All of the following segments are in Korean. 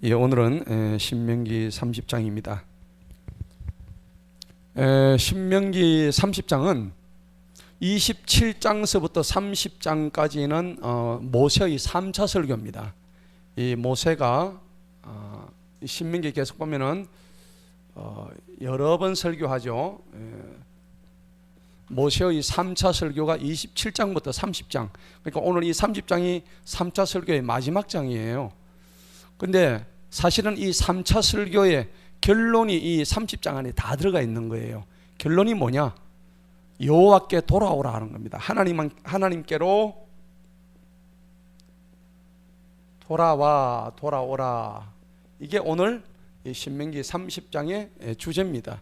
예, 오늘은 신명기 30장입니다. 신명기 30장은 27장서부터 30장까지는 모세의 3차 설교입니다. 이 모세가 신명기 계속 보면은 여러 번 설교하죠. 모세의 3차 설교가 27장부터 30장. 그러니까 오늘 이 30장이 3차 설교의 마지막 장이에요. 근데 사실은 이 3차 설교의 결론이 이 30장 안에 다 들어가 있는 거예요. 결론이 뭐냐? 여호와께 돌아오라 하는 겁니다. 하나님께로 돌아오라. 이게 오늘 이 신명기 30장의 주제입니다.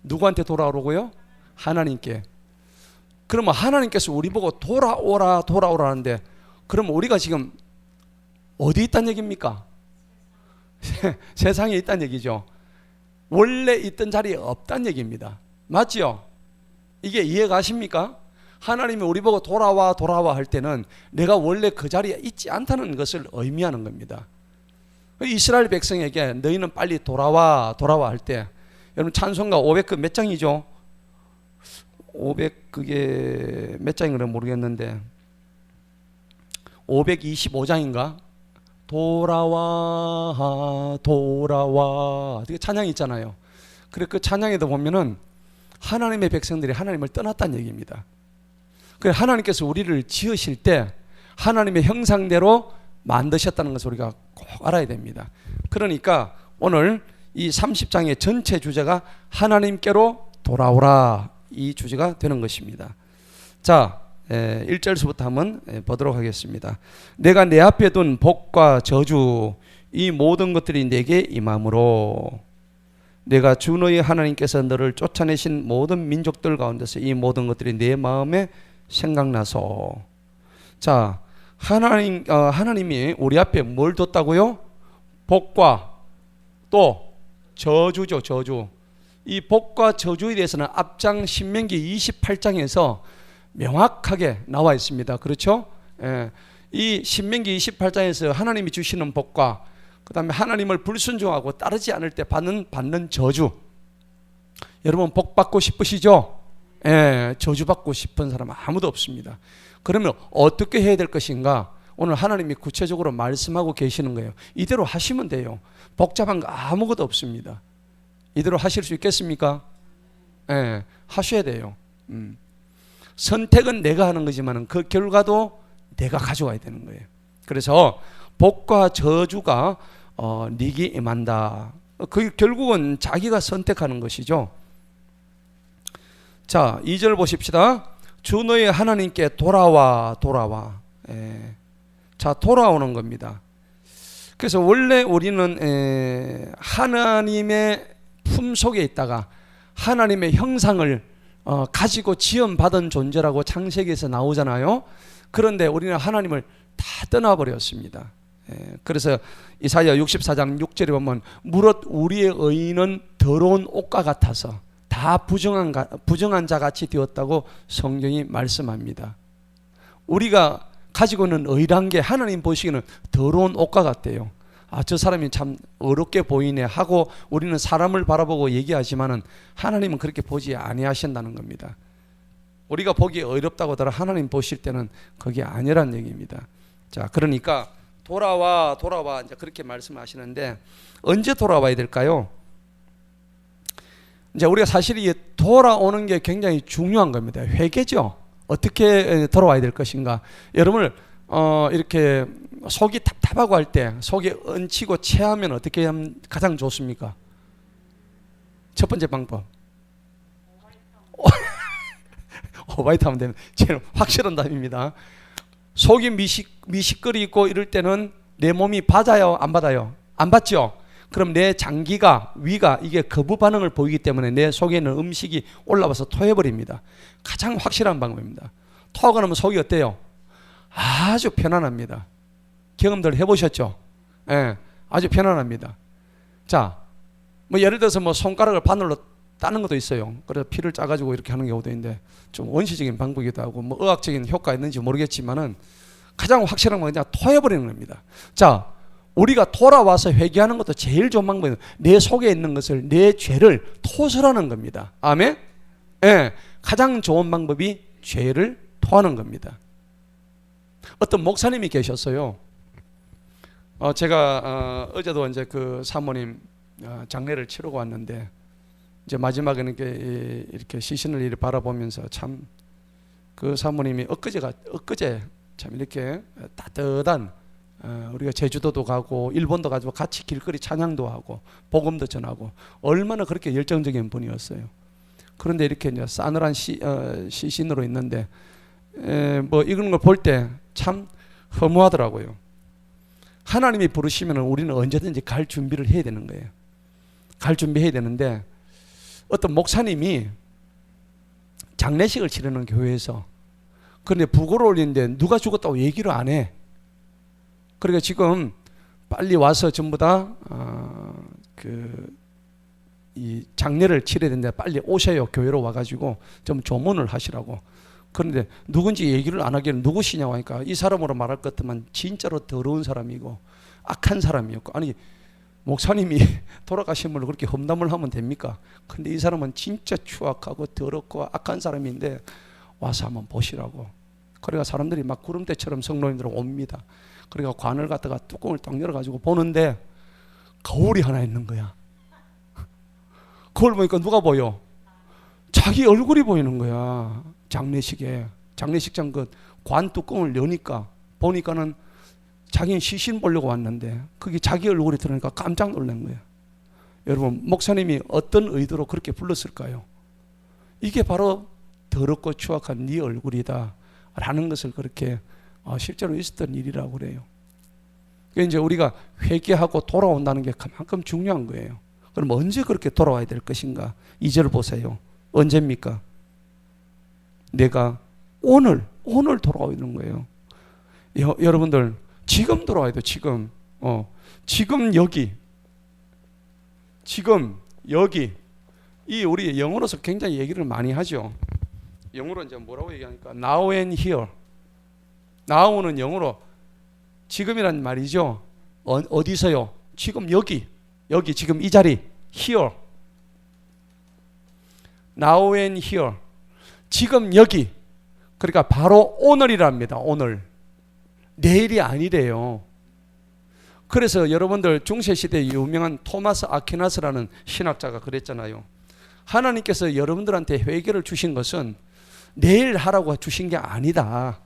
누구한테 돌아오라고요? 하나님께. 그러면 하나님께서 우리 보고 돌아오라 하는데, 그러면 우리가 지금 어디 있다는 얘기입니까? 세상에 있다는 얘기죠. 원래 있던 자리에 없다는 얘기입니다. 맞죠? 이게 이해가십니까? 하나님이 우리 보고 돌아와 할 때는 내가 원래 그 자리에 있지 않다는 것을 의미하는 겁니다. 이스라엘 백성에게 너희는 빨리 돌아와 할 때, 여러분 찬송가 500그 몇 장이죠? 500 그게 몇 장인가 모르겠는데 525장인가? 돌아와 되게 찬양이 있잖아요. 그래, 그 찬양에도 보면은 하나님의 백성들이 하나님을 떠났다는 얘기입니다. 그래, 하나님께서 우리를 지으실 때 하나님의 형상대로 만드셨다는 것을 우리가 꼭 알아야 됩니다. 그러니까 오늘 이 30장의 전체 주제가 하나님께로 돌아오라, 이 주제가 되는 것입니다. 자, 1절서부터 한번 보도록 하겠습니다. 내가 내 앞에 둔 복과 저주 이 모든 것들이 내게 임함으로 내가 주 너희 하나님께서 너를 쫓아내신 모든 민족들 가운데서 이 모든 것들이 내 마음에 생각나서. 자, 하나님이 우리 앞에 뭘 뒀다고요? 복과 또 저주죠. 저주. 이 복과 저주에 대해서는 앞장 신명기 28장에서 명확하게 나와 있습니다. 그렇죠? 이 신명기 28장에서 하나님이 주시는 복과 그 다음에 하나님을 불순종하고 따르지 않을 때 받는 저주. 여러분 복 받고 싶으시죠? 저주 받고 싶은 사람은 아무도 없습니다. 그러면 어떻게 해야 될 것인가? 오늘 하나님이 구체적으로 말씀하고 계시는 거예요. 이대로 하시면 돼요. 복잡한 거 아무것도 없습니다. 이대로 하실 수 있겠습니까? 하셔야 돼요. 선택은 내가 하는 거지만 그 결과도 내가 가져와야 되는 거예요. 그래서 복과 저주가 네게 임한다. 그 결국은 자기가 선택하는 것이죠. 자, 2절 보십시다. 주 너희 하나님께 돌아와. 자, 돌아오는 겁니다. 그래서 원래 우리는 하나님의 품 속에 있다가 하나님의 형상을 가지고 지음받은 존재라고 창세기에서 나오잖아요. 그런데 우리는 하나님을 다 떠나버렸습니다. 그래서 이사야 64장 6절에 보면 무릇 우리의 의인은 더러운 옷과 같아서 다 부정한 자같이 되었다고 성경이 말씀합니다. 우리가 가지고 있는 의란 게 하나님 보시기에는 더러운 옷과 같대요. 저 사람이 참 어렵게 보이네 하고 우리는 사람을 바라보고 얘기하지만은 하나님은 그렇게 보지 아니하신다는 겁니다. 우리가 보기에 어렵다고 하더라도 하나님 보실 때는 그게 아니란 얘기입니다. 자, 그러니까 돌아와 이제 그렇게 말씀하시는데 언제 돌아와야 될까요? 이제 우리가 사실 이 돌아오는 게 굉장히 중요한 겁니다. 회개죠. 어떻게 돌아와야 될 것인가? 여러분을 이렇게 속이 답답하고 할 때 속이 얹히고 체하면 어떻게 하면 가장 좋습니까? 첫 번째 방법 오바이트 하면 되는 제일 확실한 답입니다. 속이 미식거리고 이럴 때는 내 몸이 받아요, 안 받아요? 안 받죠? 그럼 내 장기가, 위가 이게 거부 반응을 보이기 때문에 내 속에 있는 음식이 올라와서 토해버립니다. 가장 확실한 방법입니다. 토하고 나면 속이 어때요? 아주 편안합니다. 경험들 해보셨죠? 아주 편안합니다. 자, 뭐 예를 들어서 뭐 손가락을 바늘로 따는 것도 있어요. 그래서 피를 짜가지고 이렇게 하는 경우도 있는데 좀 원시적인 방법이기도 하고 뭐 의학적인 효과가 있는지 모르겠지만은 가장 확실한 건 그냥 토해버리는 겁니다. 자, 우리가 돌아와서 회개하는 것도 제일 좋은 방법은 내 속에 있는 것을, 내 죄를 토설하는 겁니다. 아멘? 예, 가장 좋은 방법이 죄를 토하는 겁니다. 어떤 목사님이 계셨어요. 제가 어제도 이제 그 사모님 장례를 치르고 왔는데, 이제 마지막에는 이렇게 시신을 이렇게 바라보면서 참 그 사모님이 엊그제 참 이렇게 따뜻한, 우리가 제주도도 가고 일본도 가지고 같이 길거리 찬양도 하고 복음도 전하고 얼마나 그렇게 열정적인 분이었어요. 그런데 이렇게 이제 싸늘한 시신으로 있는데, 뭐 이런 걸 볼 때 참 허무하더라고요. 하나님이 부르시면 우리는 언제든지 갈 준비를 해야 되는 거예요. 갈 준비해야 되는데, 어떤 목사님이 장례식을 치르는 교회에서, 그런데 부고를 올리는데 누가 죽었다고 얘기를 안 해. 그러니까 지금 빨리 와서 전부 다 이 장례를 치러야 되는데 빨리 오셔요. 교회로 와가지고 좀 조문을 하시라고. 그런데 누군지 얘기를 안 하기는 누구시냐고 하니까 이 사람으로 말할 것 같으면 진짜로 더러운 사람이고 악한 사람이었고, 아니 목사님이 돌아가신 분을 그렇게 험담을 하면 됩니까? 근데 이 사람은 진짜 추악하고 더럽고 악한 사람인데 와서 한번 보시라고. 그러니까 사람들이 막 구름대처럼 성도님들 옵니다. 그러니까 관을 갖다가 뚜껑을 딱 열어가지고 보는데 거울이 하나 있는 거야. 그걸 보니까 누가 보여? 자기 얼굴이 보이는 거야. 장례식장 그 관 뚜껑을 여니까 보니까는 자기는 시신 보려고 왔는데 그게 자기 얼굴이 들어오니까 깜짝 놀란 거예요. 여러분, 목사님이 어떤 의도로 그렇게 불렀을까요? 이게 바로 더럽고 추악한 네 얼굴이다 라는 것을 그렇게 실제로 있었던 일이라고 그래요. 그러니까 이제 우리가 회개하고 돌아온다는 게 그만큼 중요한 거예요. 그럼 언제 그렇게 돌아와야 될 것인가? 2절 보세요. 언제입니까? 내가 오늘 돌아오는 거예요. 여러분들 지금 돌아와야 돼요. 지금 여기 이 우리 영어로서 굉장히 얘기를 많이 하죠. 영어로 이제 뭐라고 얘기하니까 now and here. now는 영어로 지금이란 말이죠. 어디서요? 지금 여기 지금 이 자리 here. now and here. 지금 여기. 그러니까 바로 오늘이랍니다. 오늘. 내일이 아니래요. 그래서 여러분들 중세시대 유명한 토마스 아퀴나스라는 신학자가 그랬잖아요. 하나님께서 여러분들한테 회개를 주신 것은 내일 하라고 주신 게 아니다.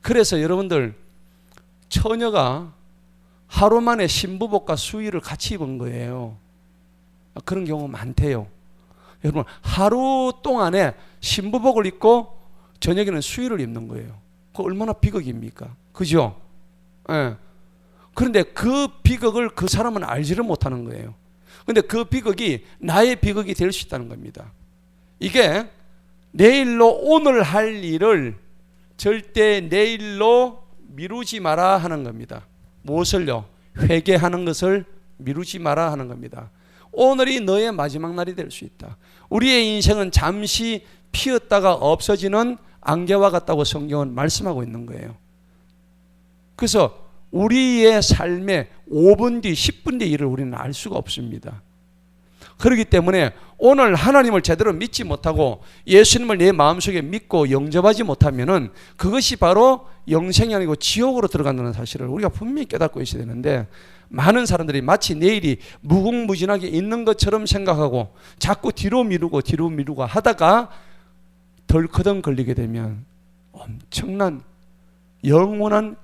그래서 여러분들 처녀가 하루 만에 신부복과 수의를 같이 입은 거예요. 그런 경우 많대요. 여러분, 하루 동안에 신부복을 입고 저녁에는 수의를 입는 거예요. 그 얼마나 비극입니까? 그죠? 예. 그런데 그 비극을 그 사람은 알지를 못하는 거예요. 그런데 그 비극이 나의 비극이 될 수 있다는 겁니다. 이게 내일로 오늘 할 일을 절대 내일로 미루지 마라 하는 겁니다. 무엇을요? 회개하는 것을 미루지 마라 하는 겁니다. 오늘이 너의 마지막 날이 될 수 있다. 우리의 인생은 잠시 피었다가 없어지는 안개와 같다고 성경은 말씀하고 있는 거예요. 그래서 우리의 삶의 5분 뒤, 10분 뒤 일을 우리는 알 수가 없습니다. 그렇기 때문에 오늘 하나님을 제대로 믿지 못하고 예수님을 내 마음속에 믿고 영접하지 못하면은 그것이 바로 영생이 아니고 지옥으로 들어간다는 사실을 우리가 분명히 깨닫고 있어야 되는데, 많은 사람들이 마치 내일이 무궁무진하게 있는 것처럼 생각하고 자꾸 뒤로 미루고 하다가 덜커덩 걸리게 되면 엄청난 영원한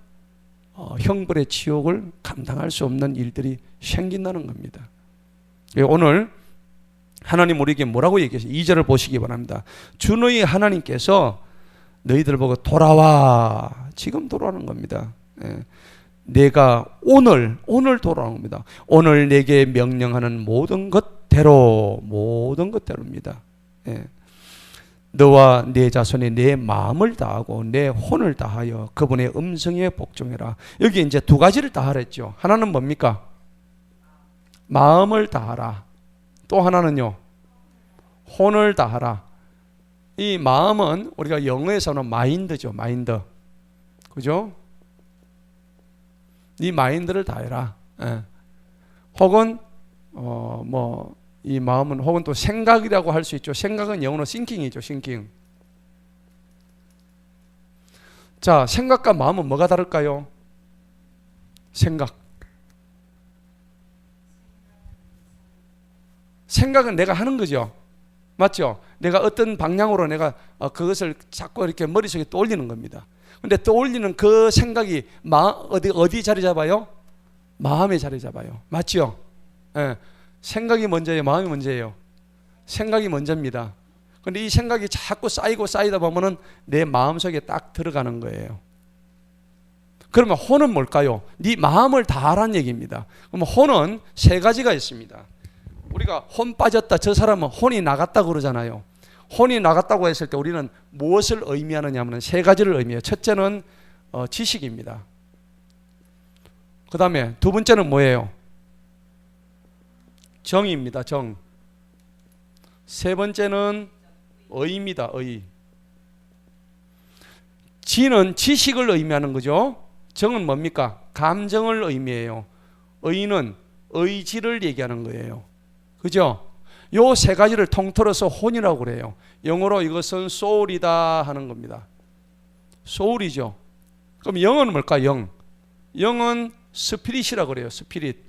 형벌의 지옥을 감당할 수 없는 일들이 생긴다는 겁니다. 오늘 하나님 우리에게 뭐라고 얘기하세요? 2절을 보시기 바랍니다. 주 너희 하나님께서 너희들 보고 돌아와. 지금 돌아오는 겁니다. 내가 오늘 돌아오는 겁니다. 오늘 내게 명령하는 모든 것대로입니다. 너와 내 자손이 내 마음을 다하고 내 혼을 다하여 그분의 음성에 복종해라. 여기 이제 두 가지를 다하랬죠. 하나는 뭡니까? 마음을 다하라. 또 하나는요, 혼을 다하라. 이 마음은 우리가 영어에서는 마인드죠. 마인드. 그죠? 네 마인드를 다해라. 예. 혹은 뭐 이 마음은 혹은 또 생각이라고 할 수 있죠. 생각은 영어로 thinking이죠. thinking. 자, 생각과 마음은 뭐가 다를까요? 생각은 내가 하는 거죠. 맞죠? 내가 어떤 방향으로 내가 그것을 자꾸 이렇게 머릿속에 떠올리는 겁니다. 근데 떠올리는 그 생각이 어디 자리 잡아요? 마음에 자리 잡아요. 맞죠? 예. 생각이 먼저예요? 마음이 먼저예요? 생각이 먼저입니다. 근데 이 생각이 자꾸 쌓이고 쌓이다 보면은 내 마음속에 딱 들어가는 거예요. 그러면 혼은 뭘까요? 네 마음을 다하라는 얘기입니다. 그러면 혼은 세 가지가 있습니다. 우리가 혼 빠졌다, 저 사람은 혼이 나갔다고 그러잖아요. 혼이 나갔다고 했을 때 우리는 무엇을 의미하느냐 하면 세 가지를 의미해요. 첫째는 지식입니다. 그 다음에 두 번째는 뭐예요? 정입니다. 정. 세 번째는 의입니다. 의. 지는 지식을 의미하는 거죠. 정은 뭡니까? 감정을 의미해요. 의는 의지를 얘기하는 거예요. 그죠? 요 세 가지를 통틀어서 혼이라고 그래요. 영어로 이것은 soul이다 하는 겁니다. soul이죠. 그럼 영은 뭘까? 영. 영은 스피릿이라고 그래요. 스피릿.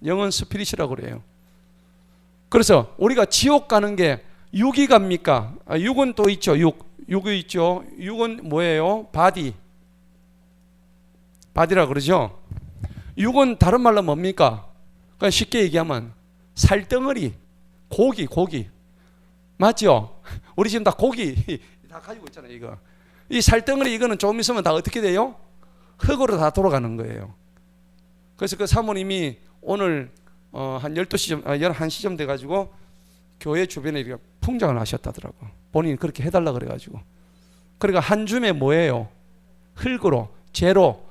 영은 스피릿이라고 그래요. 그래서 우리가 지옥 가는 게 육이 갑니까? 육은 또 있죠. 육이 있죠. 육은 뭐예요? 바디라고 그러죠. 육은 다른 말로 뭡니까? 그러니까 쉽게 얘기하면 살덩어리, 고기. 맞죠? 우리 지금 다 고기 다 가지고 있잖아요. 이거. 이 살덩어리 이거는 조금 있으면 다 어떻게 돼요? 흙으로 다 돌아가는 거예요. 그래서 그 사모님이 오늘 한 12시쯤, 11시쯤 돼가지고 교회 주변에 이렇게 풍장을 하셨다더라고. 본인이 그렇게 해달라 그래가지고. 그러니까 한 줌에 뭐예요? 흙으로, 재로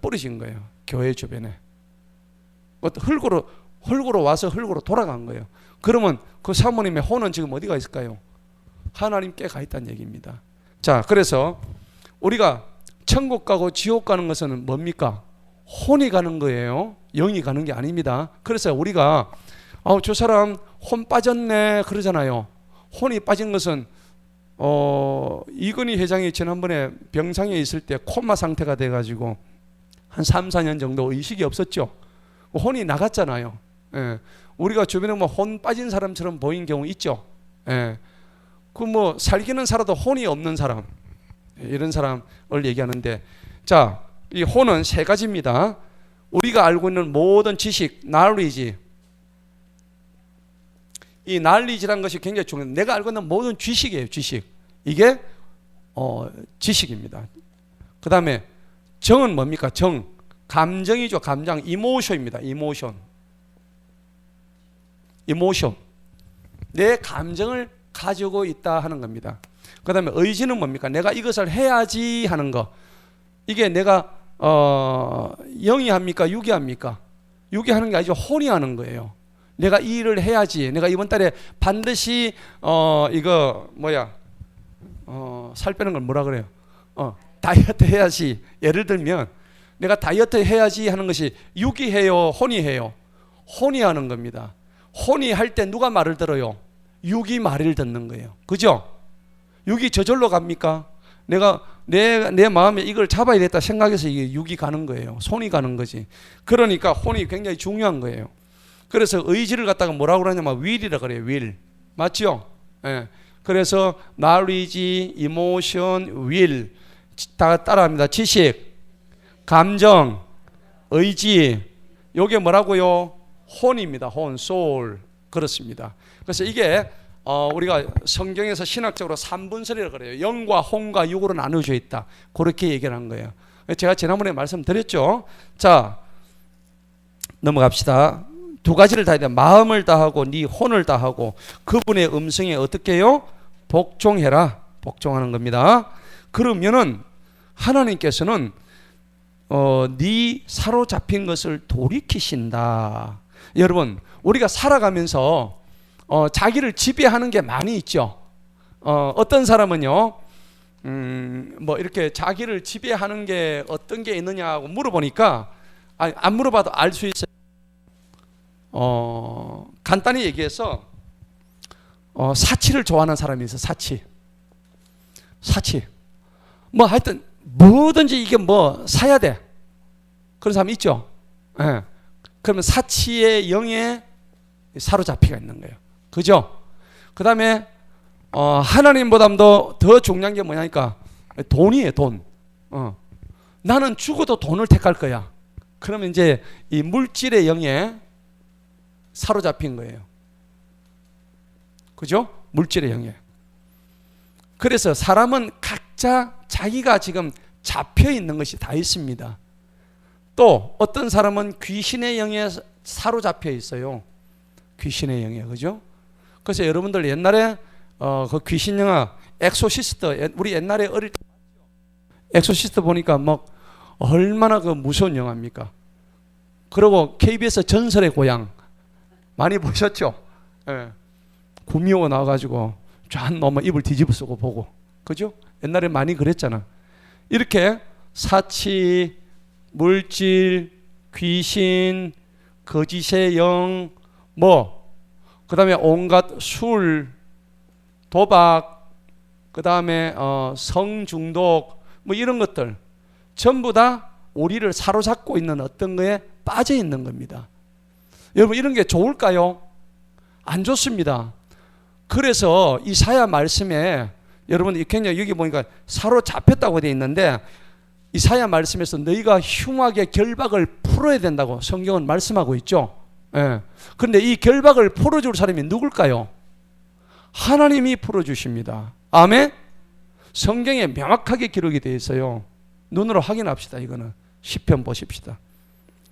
뿌리신 거예요. 교회 주변에. 흙으로 와서 흙으로 돌아간 거예요. 그러면 그 사모님의 혼은 지금 어디가 있을까요? 하나님께 가 있다는 얘기입니다. 자, 그래서 우리가 천국 가고 지옥 가는 것은 뭡니까? 혼이 가는 거예요. 영이 가는 게 아닙니다. 그래서 우리가 저 사람 혼 빠졌네 그러잖아요. 혼이 빠진 것은 이건희 회장이 지난번에 병상에 있을 때 코마 상태가 돼가지고 한 3, 4년 정도 의식이 없었죠. 혼이 나갔잖아요. 예. 우리가 주변에 뭐 혼 빠진 사람처럼 보인 경우 있죠. 예. 그 뭐 살기는 살아도 혼이 없는 사람, 이런 사람을 얘기하는데, 자, 이 혼은 세 가지입니다. 우리가 알고 있는 모든 지식, knowledge. 이 knowledge라는 것이 굉장히 중요해요. 내가 알고 있는 모든 지식이에요. 지식. 이게 지식입니다. 그 다음에 정은 뭡니까? 정. 감정이죠. 감정. 이모션입니다. 이모션. 내 감정을 가지고 있다 하는 겁니다. 그 다음에 의지는 뭡니까? 내가 이것을 해야지 하는 거. 이게 내가 영이 합니까? 육이 합니까? 육이 하는 게 아니죠. 혼이 하는 거예요. 내가 이 일을 해야지. 내가 이번 달에 반드시 이거 뭐야? 살 빼는 걸 뭐라 그래요? 다이어트 해야지. 예를 들면 내가 다이어트 해야지 하는 것이 육이 해요? 혼이 해요? 혼이 하는 겁니다. 혼이 할 때 누가 말을 들어요? 육이 말을 듣는 거예요. 그죠? 육이 저절로 갑니까? 내가 내 마음에 이걸 잡아야겠다 생각해서 이게 육이 가는 거예요. 손이 가는 거지. 그러니까 혼이 굉장히 중요한 거예요. 그래서 의지를 갖다가 뭐라고 그러냐면 will이라 그래요. will. 맞죠? 예. 그래서 knowledge, emotion, will 다 따라합니다. 지식, 감정, 의지. 요게 뭐라고요? 혼입니다. 혼, soul. 그렇습니다. 그래서 이게 우리가 성경에서 신학적으로 3분설이라고 그래요. 영과 혼과 육으로 나누어져 있다. 그렇게 얘기를 한 거예요. 제가 지난번에 말씀드렸죠. 자, 넘어갑시다. 두 가지를 다 해야 돼. 마음을 다하고 네 혼을 다하고 그분의 음성에 어떻게 해요? 복종해라. 복종하는 겁니다. 그러면은 하나님께서는 네 사로잡힌 것을 돌이키신다. 여러분, 우리가 살아가면서 자기를 지배하는 게 많이 있죠. 어떤 사람은요, 뭐 이렇게 자기를 지배하는 게 어떤 게 있느냐고 물어보니까 안 물어봐도 알 수 있어요. 간단히 얘기해서 사치를 좋아하는 사람이 있어. 사치. 뭐 하여튼 뭐든지 이게 뭐 사야 돼. 그런 사람 있죠. 예. 그러면 사치의 영에 사로잡히가 있는 거예요. 그죠? 그 다음에 하나님보다도 더 중요한 게 뭐냐니까 돈이에요. 돈. 나는 죽어도 돈을 택할 거야. 그러면 이제 이 물질의 영에 사로잡힌 거예요. 그죠? 물질의 영에. 그래서 사람은 각자 자기가 지금 잡혀 있는 것이 다 있습니다. 또 어떤 사람은 귀신의 영에 사로잡혀 있어요. 귀신의 영에. 그죠? 그래서 여러분들 옛날에 그 귀신 영화 엑소시스트, 우리 옛날에 어릴 때 엑소시스트 보니까 막 얼마나 그 무서운 영화입니까? 그리고 KBS 전설의 고향 많이 보셨죠? 예. 구미호가 나와가지고 쫙 너무 입을 뒤집어 쓰고 보고, 그죠? 옛날에 많이 그랬잖아. 이렇게 사치, 물질, 귀신, 거짓의 영, 그 다음에 온갖 술, 도박, 그 다음에 성중독, 뭐 이런 것들 전부 다 우리를 사로잡고 있는 어떤 거에 빠져 있는 겁니다. 여러분, 이런 게 좋을까요? 안 좋습니다. 그래서 이사야 말씀에 여러분 굉장히 여기 보니까 사로잡혔다고 되어 있는데, 이사야 말씀에서 너희가 흉악의 결박을 풀어야 된다고 성경은 말씀하고 있죠. 예. 그런데 이 결박을 풀어줄 사람이 누굴까요? 하나님이 풀어주십니다. 아멘? 성경에 명확하게 기록이 되어 있어요. 눈으로 확인합시다. 이거는 시편 보십시다.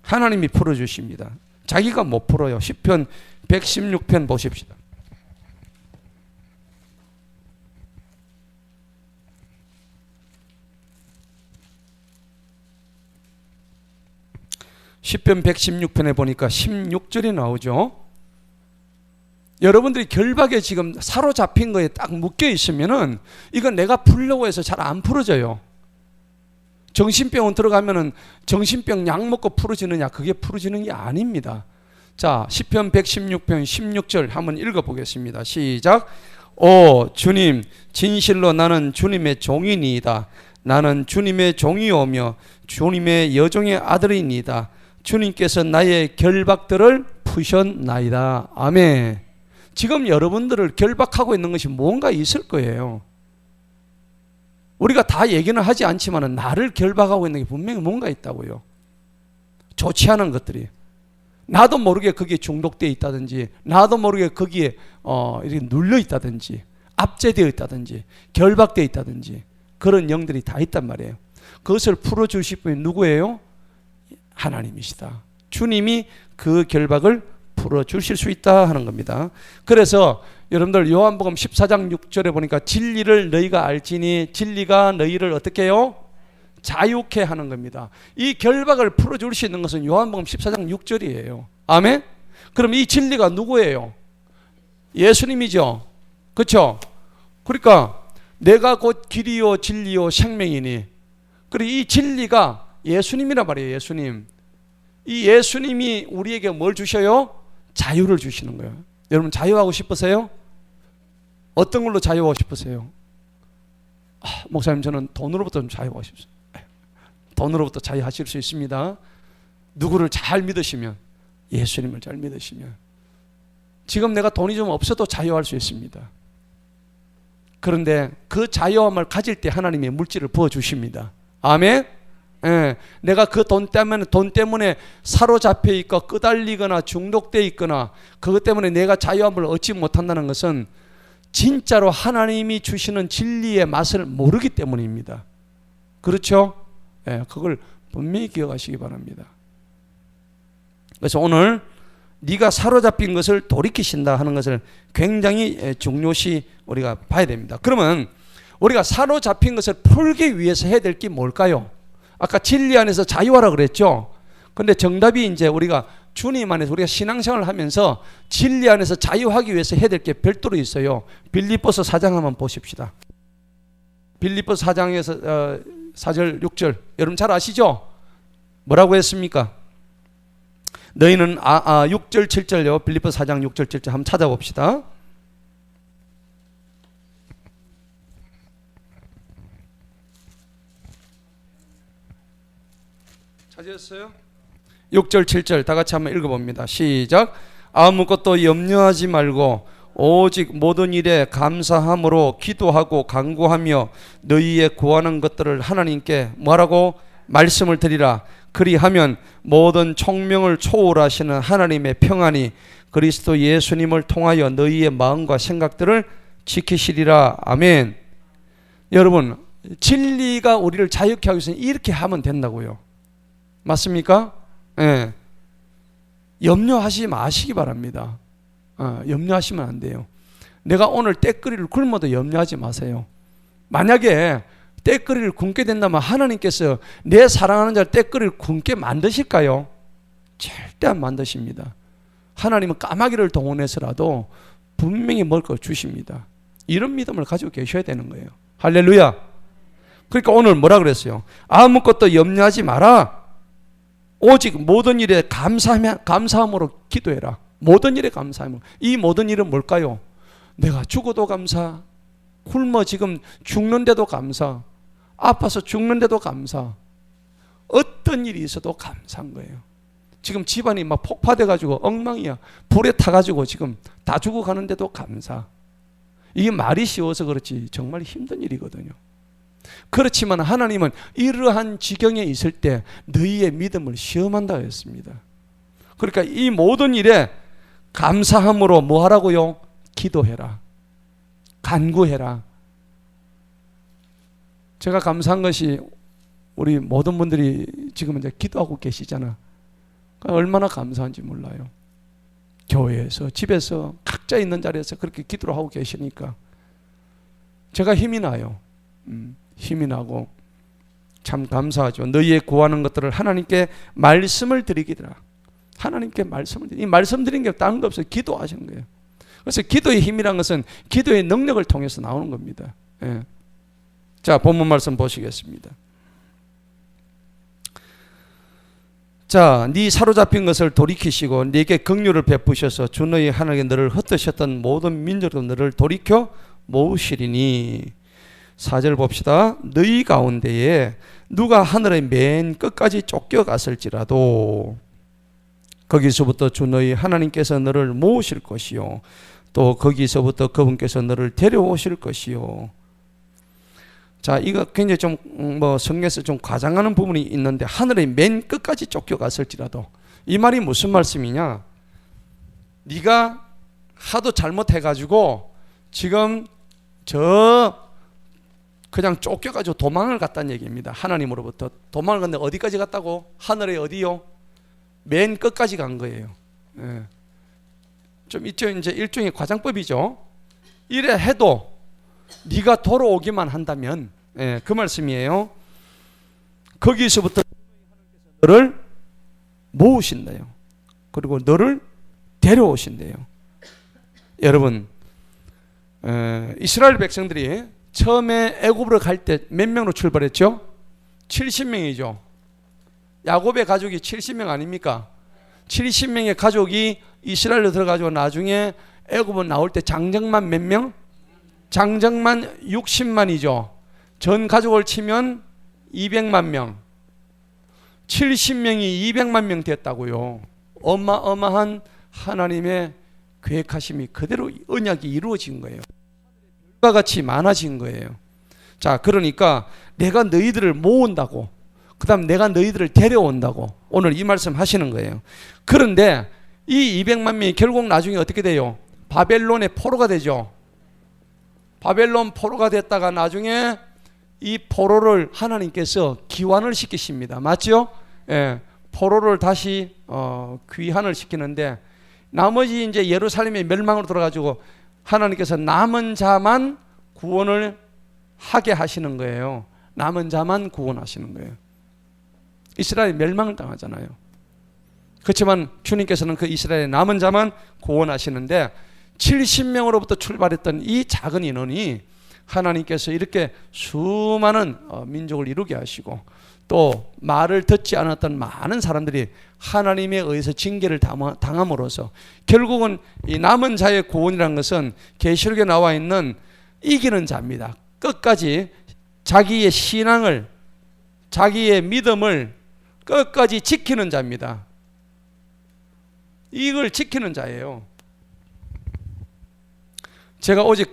하나님이 풀어주십니다. 자기가 못 풀어요. 시편 116편 보십시다. 시편 116편에 보니까 16절이 나오죠. 여러분들이 결박에 지금 사로잡힌 거에 딱 묶여 있으면은 이건 내가 풀려고 해서 잘 안 풀어져요. 정신병원 들어가면은 정신병 약 먹고 풀어지느냐? 그게 풀어지는 게 아닙니다. 자, 시편 116편 16절 한번 읽어보겠습니다. 시작. 오 주님, 진실로 나는 주님의 종이니이다. 나는 주님의 종이오며 주님의 여종의 아들이니이다. 주님께서 나의 결박들을 푸셨나이다. 아멘. 지금 여러분들을 결박하고 있는 것이 뭔가 있을 거예요. 우리가 다 얘기는 하지 않지만 나를 결박하고 있는 게 분명히 뭔가 있다고요. 좋지 않은 것들이. 나도 모르게 거기에 중독되어 있다든지, 나도 모르게 거기에 이렇게 눌려 있다든지, 압제되어 있다든지, 결박되어 있다든지, 그런 영들이 다 있단 말이에요. 그것을 풀어주실 분이 누구예요? 하나님이시다. 주님이 그 결박을 풀어주실 수 있다 하는 겁니다. 그래서 여러분들 요한복음 14장 6절에 보니까 진리를 너희가 알지니 진리가 너희를 어떻게 해요? 자유케 하는 겁니다. 이 결박을 풀어줄 수 있는 것은 요한복음 14장 6절이에요. 아멘? 그럼 이 진리가 누구예요? 예수님이죠. 그렇죠? 그러니까 내가 곧 길이요 진리요 생명이니, 그리고 이 진리가 예수님이란 말이에요. 예수님. 이 예수님이 우리에게 뭘 주셔요? 자유를 주시는 거예요. 여러분 자유하고 싶으세요? 어떤 걸로 자유하고 싶으세요? 목사님, 저는 돈으로부터 좀 자유하고 싶습니다. 돈으로부터 자유하실 수 있습니다. 누구를 잘 믿으시면, 예수님을 잘 믿으시면. 지금 내가 돈이 좀 없어도 자유할 수 있습니다. 그런데 그 자유함을 가질 때 하나님의 물질을 부어주십니다. 아멘? 예, 내가 그 돈 때문에 사로잡혀 있고 끄달리거나 중독되어 있거나 그것 때문에 내가 자유함을 얻지 못한다는 것은 진짜로 하나님이 주시는 진리의 맛을 모르기 때문입니다. 그렇죠? 예, 그걸 분명히 기억하시기 바랍니다. 그래서 오늘 네가 사로잡힌 것을 돌이키신다 하는 것을 굉장히 중요시 우리가 봐야 됩니다. 그러면 우리가 사로잡힌 것을 풀기 위해서 해야 될 게 뭘까요? 아까 진리 안에서 자유하라 그랬죠. 근데 정답이 이제 우리가 주님 안에서 우리가 신앙생활을 하면서 진리 안에서 자유하기 위해서 해야 될 게 별도로 있어요. 빌립보서 4장 한번 보십시다. 빌립보 4장에서 4절 6절 여러분 잘 아시죠? 뭐라고 했습니까? 너희는 6절 7절요. 빌립보 4장 6절 7절 한번 찾아봅시다. 찾으셨어요? 6절 7절 다 같이 한번 읽어봅니다. 시작. 아무것도 염려하지 말고 오직 모든 일에 감사함으로 기도하고 간구하며 너희의 구하는 것들을 하나님께 뭐라고? 말씀을 드리라. 그리하면 모든 총명을 초월하시는 하나님의 평안이 그리스도 예수님을 통하여 너희의 마음과 생각들을 지키시리라. 아멘. 여러분, 진리가 우리를 자유케 하기 위해서는 이렇게 하면 된다고요. 맞습니까? 예. 염려하지 마시기 바랍니다. 염려하시면 안 돼요. 내가 오늘 때거리를 굶어도 염려하지 마세요. 만약에 때거리를 굶게 된다면 하나님께서 내 사랑하는 자를 때거리를 굶게 만드실까요? 절대 안 만드십니다. 하나님은 까마귀를 동원해서라도 분명히 먹을 걸 주십니다. 이런 믿음을 가지고 계셔야 되는 거예요. 할렐루야. 그러니까 오늘 뭐라 그랬어요? 아무것도 염려하지 마라. 오직 모든 일에 감사함으로 기도해라. 모든 일에 감사함으로. 이 모든 일은 뭘까요? 내가 죽어도 감사, 굶어 지금 죽는데도 감사, 아파서 죽는데도 감사, 어떤 일이 있어도 감사한 거예요. 지금 집안이 막 폭파돼가지고 엉망이야. 불에 타가지고 지금 다 죽어가는데도 감사. 이게 말이 쉬워서 그렇지 정말 힘든 일이거든요. 그렇지만 하나님은 이러한 지경에 있을 때 너희의 믿음을 시험한다 했습니다. 그러니까 이 모든 일에 감사함으로 뭐 하라고요? 기도해라. 간구해라. 제가 감사한 것이 우리 모든 분들이 지금 이제 기도하고 계시잖아. 얼마나 감사한지 몰라요. 교회에서, 집에서, 각자 있는 자리에서 그렇게 기도를 하고 계시니까 제가 힘이 나요. 힘이 나고 참 감사하죠. 너희의 구하는 것들을 하나님께 말씀을 드리기라. 하나님께 말씀을 드리. 이 말씀 드린 게 다른 거 없어요. 기도하시는 거예요. 그래서 기도의 힘이란 것은 기도의 능력을 통해서 나오는 겁니다. 예. 자, 본문 말씀 보시겠습니다. 자, 네 사로잡힌 것을 돌이키시고 네게 긍휼을 베푸셔서 주 너희 하나님께 너를 흩으셨던 모든 민족도 너를 돌이켜 모으시리니. 4절 봅시다. 너희 가운데에 누가 하늘의 맨 끝까지 쫓겨갔을지라도 거기서부터 주 너희 하나님께서 너를 모으실 것이요 또 거기서부터 그분께서 너를 데려오실 것이요. 자, 이거 굉장히 좀 성경에서 좀 과장하는 부분이 있는데 하늘의 맨 끝까지 쫓겨갔을지라도 이 말이 무슨 말씀이냐? 네가 하도 잘못해가지고 지금 그냥 쫓겨가지고 도망을 갔다는 얘기입니다. 하나님으로부터 도망을 갔는데 어디까지 갔다고? 하늘의 어디요? 맨 끝까지 간 거예요. 예. 좀 있죠. 이제 일종의 과장법이죠. 이래 해도 네가 돌아오기만 한다면, 예, 그 말씀이에요. 거기서부터 너를 모으신대요. 그리고 너를 데려오신대요. 여러분, 이스라엘 백성들이 처음에 애굽으로 갈 때 몇 명으로 출발했죠? 70명이죠. 야곱의 가족이 70명 아닙니까? 70명의 가족이 이스라엘로 들어가지고 나중에 애굽은 나올 때 장정만 몇 명? 장정만 60만이죠. 전 가족을 치면 200만 명. 70명이 200만 명 됐다고요. 어마어마한 하나님의 계획하심이 그대로 언약이 이루어진 거예요. 과 같이 많아진 거예요. 자, 그러니까 내가 너희들을 모은다고, 그 다음 내가 너희들을 데려온다고 오늘 이 말씀 하시는 거예요. 그런데 이 200만 명이 결국 나중에 어떻게 돼요? 바벨론의 포로가 되죠. 바벨론 포로가 됐다가 나중에 이 포로를 하나님께서 귀환을 시키십니다. 맞죠? 예, 포로를 다시 귀환을 시키는데 나머지 이제 예루살렘의 멸망으로 들어가지고 하나님께서 남은 자만 구원을 하게 하시는 거예요. 남은 자만 구원하시는 거예요. 이스라엘이 멸망을 당하잖아요. 그렇지만 주님께서는 그 이스라엘의 남은 자만 구원하시는데 70명으로부터 출발했던 이 작은 인원이 하나님께서 이렇게 수많은 민족을 이루게 하시고 또 말을 듣지 않았던 많은 사람들이 하나님에 의해서 징계를 당함으로써 결국은 이 남은 자의 구원이라는 것은 계시록에 나와 있는 이기는 자입니다. 끝까지 자기의 신앙을, 자기의 믿음을 끝까지 지키는 자입니다. 이걸 지키는 자예요. 제가 어제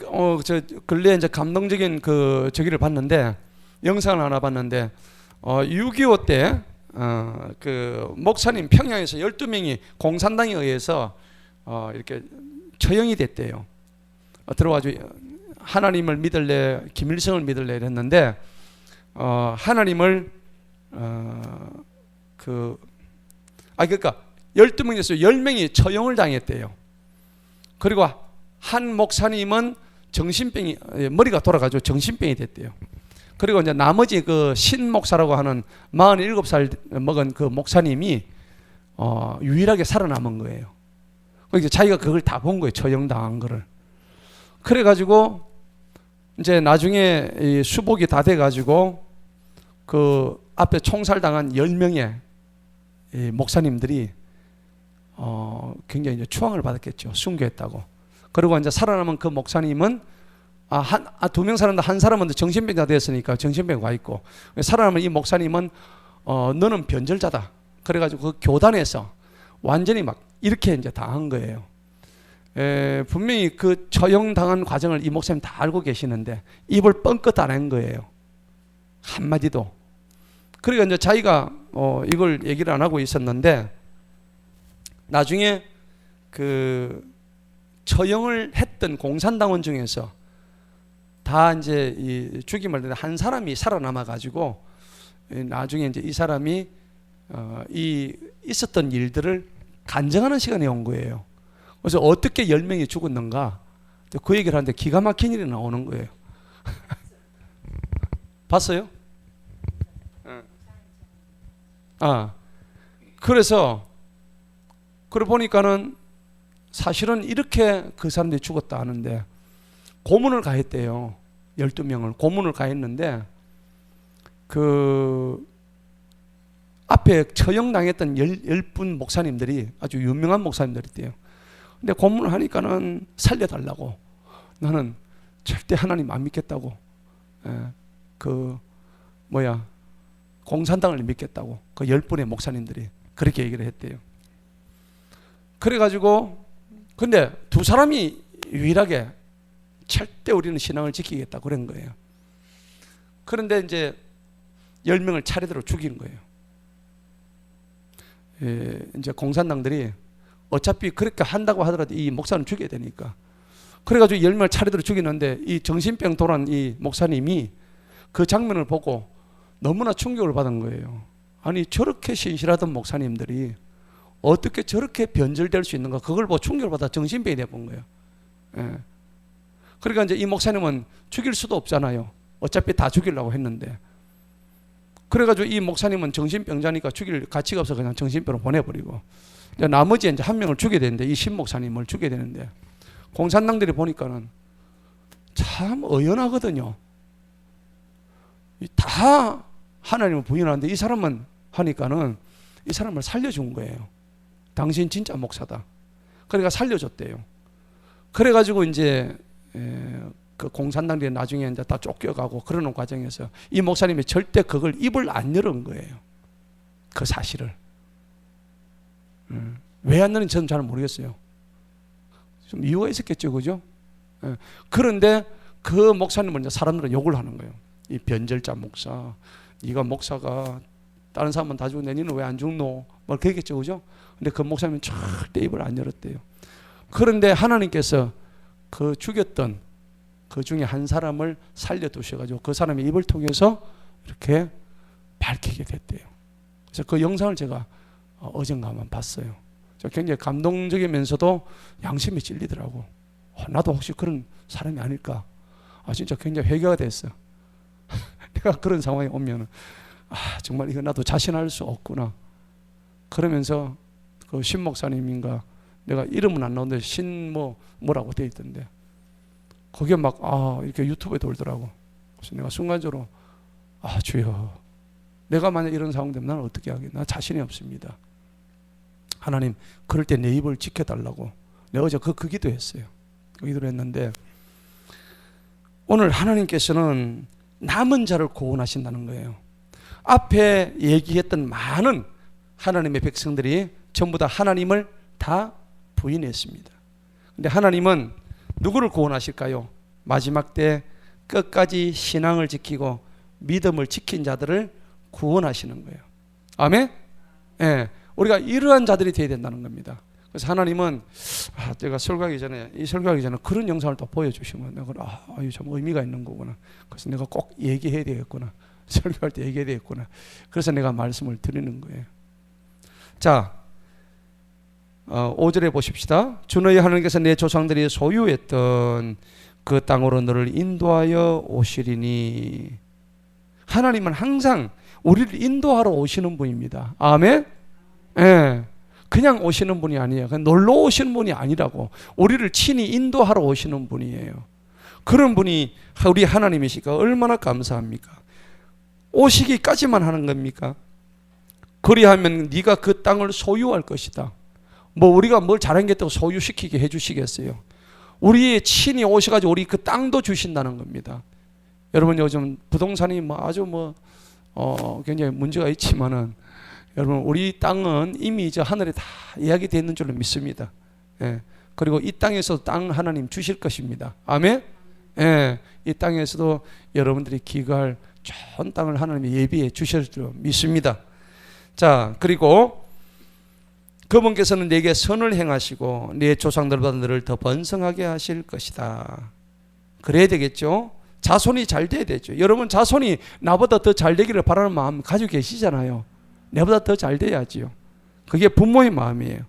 근래에 이제 감동적인 저기를 봤는데, 영상을 하나 봤는데 6.25 때 목사님 평양에서 12명이 공산당에 의해서 이렇게 처형이 됐대요. 들어가지고 하나님을 믿을래, 김일성을 믿을래 했는데 하나님을 그러니까 12명에서 10명이 처형을 당했대요. 그리고 한 목사님은 정신병이, 머리가 돌아가지고 정신병이 됐대요. 그리고 이제 나머지 신 목사라고 하는 47살 먹은 그 목사님이 유일하게 살아남은 거예요. 그러니까 자기가 그걸 다 본 거예요. 처형당한 거를. 그래가지고 이제 나중에 이 수복이 다 돼가지고 그 앞에 총살당한 10명의 이 목사님들이 굉장히 이제 추앙을 받았겠죠. 순교했다고. 그리고 이제 살아남은 그 목사님은 두 명 살았는데 한 사람은 정신병자 되었으니까 정신병 와 있고, 살아남은 이 목사님은 너는 변절자다. 그래가지고 그 교단에서 완전히 막 이렇게 이제 당한 거예요. 분명히 그 처형당한 과정을 이 목사님 다 알고 계시는데 입을 뻥끗 안 한 거예요. 한마디도. 그러니까 이제 자기가 이걸 얘기를 안 하고 있었는데 나중에 그 처형을 했던 공산당원 중에서 다 이제 이 죽임을 당한 한 사람이 살아남아 가지고 나중에 이제 이 사람이 이 있었던 일들을 간증하는 시간이 온 거예요. 그래서 어떻게 10명이 죽었는가 그 얘기를 하는데 기가 막힌 일이 나오는 거예요. 봤어요? 그래서 그래 보니까는 사실은 이렇게 그 사람들이 죽었다 하는데 고문을 가했대요. 12명을 고문을 가했는데 그 앞에 처형당했던 10분 목사님들이 아주 유명한 목사님들이었대요. 근데 고문을 하니까는 살려달라고, 나는 절대 하나님 안 믿겠다고, 공산당을 믿겠다고 그 10분의 목사님들이 그렇게 얘기를 했대요. 그래가지고 근데 두 사람이 유일하게 절대 우리는 신앙을 지키겠다 그런 거예요. 그런데 이제 10명을 차례대로 죽인 거예요. 이제 공산당들이 어차피 그렇게 한다고 하더라도 이 목사는 죽여야 되니까, 그래가지고 10명을 차례대로 죽이는데 이 정신병 돌아온 이 목사님이 그 장면을 보고 너무나 충격을 받은 거예요. 아니 저렇게 신실하던 목사님들이 어떻게 저렇게 변절될 수 있는가, 그걸 보고 충격을 받아 정신병이 돼본 거예요. 그러니까 이제 이 목사님은 죽일 수도 없잖아요. 어차피 다 죽이려고 했는데. 그래가지고 이 목사님은 정신병자니까 죽일 가치가 없어 그냥 정신병으로 보내버리고, 이제 나머지 이제 한 명을 죽여야 되는데, 이 신 목사님을 죽여야 되는데, 공산당들이 보니까는 참 의연하거든요. 다 하나님을 부인하는데 이 사람은 하니까는 이 사람을 살려준 거예요. 당신 진짜 목사다. 그러니까 살려줬대요. 그래가지고 이제 그 공산당들이 나중에 이제 다 쫓겨가고 그러는 과정에서 이 목사님이 절대 그걸 입을 안 열은 거예요. 그 사실을. 왜 안 열는지 저는 잘 모르겠어요. 좀 이유가 있었겠죠, 그죠? 그런데 그 목사님을 이제 사람들은 욕을 하는 거예요. 이 변절자 목사, 네가 목사가 다른 사람은 다 죽는데 너는 왜 안 죽노? 뭐 그랬겠죠, 그죠? 근데 그 목사님은 절대 입을 안 열었대요. 그런데 하나님께서 그 죽였던 그 중에 한 사람을 살려두셔가지고 그 사람의 입을 통해서 이렇게 밝히게 됐대요. 그래서 그 영상을 제가 어젠가 한번 봤어요. 굉장히 감동적이면서도 양심이 찔리더라고. 나도 혹시 그런 사람이 아닐까? 진짜 굉장히 회개가 됐어. 내가 그런 상황에 오면은 정말 이거 나도 자신할 수 없구나. 그러면서 그 신 목사님인가, 내가 이름은 안 나오는데 뭐라고 돼 있던데, 그게 막 이렇게 유튜브에 돌더라고. 그래서 내가 순간적으로 주여, 내가 만약 이런 상황 되면 나는 어떻게 하겠나? 나 자신이 없습니다. 하나님, 그럴 때 내 입을 지켜달라고 내가 어제 그 기도했어요. 그 기도를 했는데, 오늘 하나님께서는 남은 자를 구원하신다는 거예요. 앞에 얘기했던 많은 하나님의 백성들이 전부 다 하나님을 다 부인했습니다. 근데 하나님은 누구를 구원하실까요? 마지막 때 끝까지 신앙을 지키고 믿음을 지킨 자들을 구원하시는 거예요. 아멘? 예, 우리가 이러한 자들이 되어야 된다는 겁니다. 그래서 하나님은 제가 설교하기 전에 그런 영상을 또 보여주시면 내가 이거 참 의미가 있는 거구나. 그래서 내가 꼭 얘기해야 되겠구나. 설교할 때 얘기해야 되겠구나. 그래서 내가 말씀을 드리는 거예요. 자, 5절에 보십시다. 주 너희 하나님께서 내 조상들이 소유했던 그 땅으로 너를 인도하여 오시리니. 하나님은 항상 우리를 인도하러 오시는 분입니다. 아멘? 예. 그냥 오시는 분이 아니에요. 그냥 놀러 오시는 분이 아니라고. 우리를 친히 인도하러 오시는 분이에요. 그런 분이 우리 하나님이시니까 얼마나 감사합니까? 오시기까지만 하는 겁니까? 그리하면 네가 그 땅을 소유할 것이다. 뭐 우리가 뭘 잘한 게 있다고 소유시키게 해주시겠어요? 우리 친히 오셔가지고 우리 그 땅도 주신다는 겁니다. 여러분, 요즘 부동산이 아주 굉장히 문제가 있지만은, 여러분, 우리 땅은 이미 저 하늘에 다 이야기되어 있는 줄로 믿습니다. 예. 그리고 이 땅에서 땅 하나님 주실 것입니다. 아멘? 예. 이 땅에서도 여러분들이 기거할 좋은 땅을 하나님이 예비해 주실 줄 믿습니다. 자, 그리고 그분께서는 내게 선을 행하시고 네 조상들보다 너를 더 번성하게 하실 것이다. 그래야 되겠죠? 자손이 잘 돼야 되죠. 여러분, 자손이 나보다 더 잘 되기를 바라는 마음 가지고 계시잖아요. 내보다 더 잘 돼야지요. 그게 부모의 마음이에요.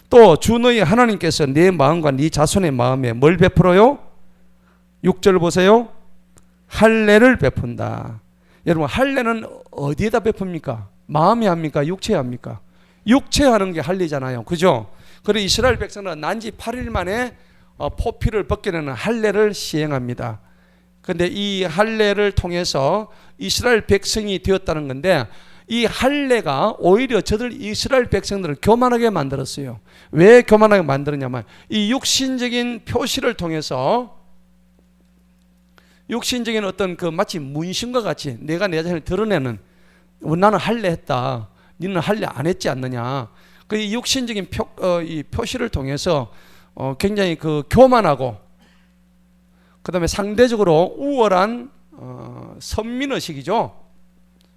또 주 너희 하나님께서 내 마음과 네 자손의 마음에 뭘 베풀어요? 6절 보세요. 할례를 베푼다. 여러분, 할례는 어디에다 베풉니까? 마음에 합니까? 육체에 합니까? 육체에 하는 게 할례잖아요. 그죠? 그리고 이스라엘 백성은 난지 8일 만에 포피를 벗겨내는 할례를 시행합니다. 그런데 이 할례를 통해서 이스라엘 백성이 되었다는 건데, 이 할례가 오히려 저들 이스라엘 백성들을 교만하게 만들었어요. 왜 교만하게 만들었냐면, 이 육신적인 표시를 통해서 육신적인 어떤 마치 문신과 같이 내가 내 자신을 드러내는, 나는 할례했다, 너는 할례 안 했지 않느냐. 그 육신적인 이 표시를 통해서 굉장히 교만하고, 그 다음에 상대적으로 우월한 선민의식이죠.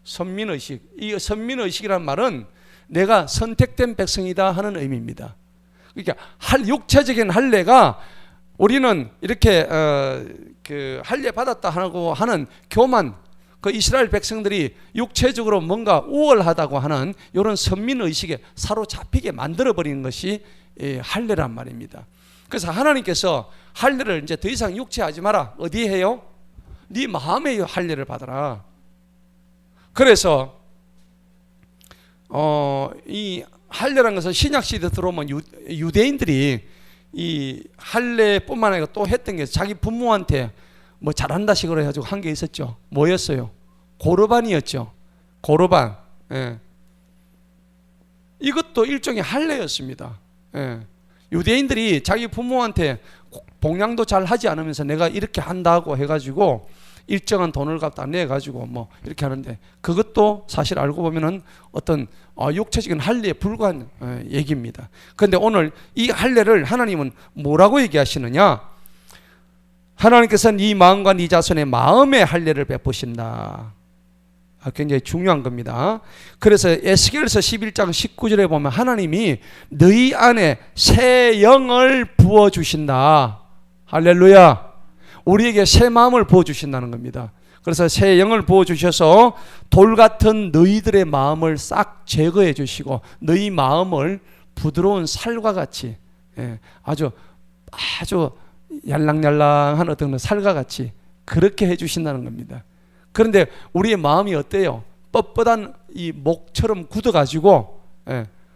선민의식. 이 선민의식이란 말은 내가 선택된 백성이다 하는 의미입니다. 그러니까 육체적인 할례가, 우리는 이렇게 할례 받았다 하고 하는 교만, 그 이스라엘 백성들이 육체적으로 뭔가 우월하다고 하는 이런 선민의식에 사로잡히게 만들어버리는 것이 할례란 말입니다. 그래서 하나님께서 할례를 이제 더 이상 육체하지 마라. 어디에 해요? 네 마음에 할례를 받아라. 그래서 이 할례라는 것은 신약시대 들어오면 유대인들이 이 할례뿐만 아니라 또 했던 게, 자기 부모한테 뭐 잘한다 식으로 해가지고 한 게 있었죠. 뭐였어요? 고르반이었죠. 고르반. 예. 이것도 일종의 할례였습니다. 예. 유대인들이 자기 부모한테 봉양도 잘 하지 않으면서 내가 이렇게 한다고 해가지고 일정한 돈을 갖다 내가지고 뭐 이렇게 하는데, 그것도 사실 알고 보면은 어떤 육체적인 할례에 불과한 얘기입니다. 그런데 오늘 이 할례를 하나님은 뭐라고 얘기하시느냐? 하나님께서는 네 마음과 네 자손의 마음의 할례를 베푸신다. 굉장히 중요한 겁니다. 그래서 에스겔서 11장 19절에 보면 하나님이 너희 안에 새 영을 부어주신다. 할렐루야. 우리에게 새 마음을 부어주신다는 겁니다. 그래서 새 영을 부어주셔서 돌 같은 너희들의 마음을 싹 제거해 주시고 너희 마음을 부드러운 살과 같이, 아주 얄랑얄랑한 어떤 살과 같이 그렇게 해주신다는 겁니다. 그런데 우리의 마음이 어때요? 뻣뻣한 이 목처럼 굳어가지고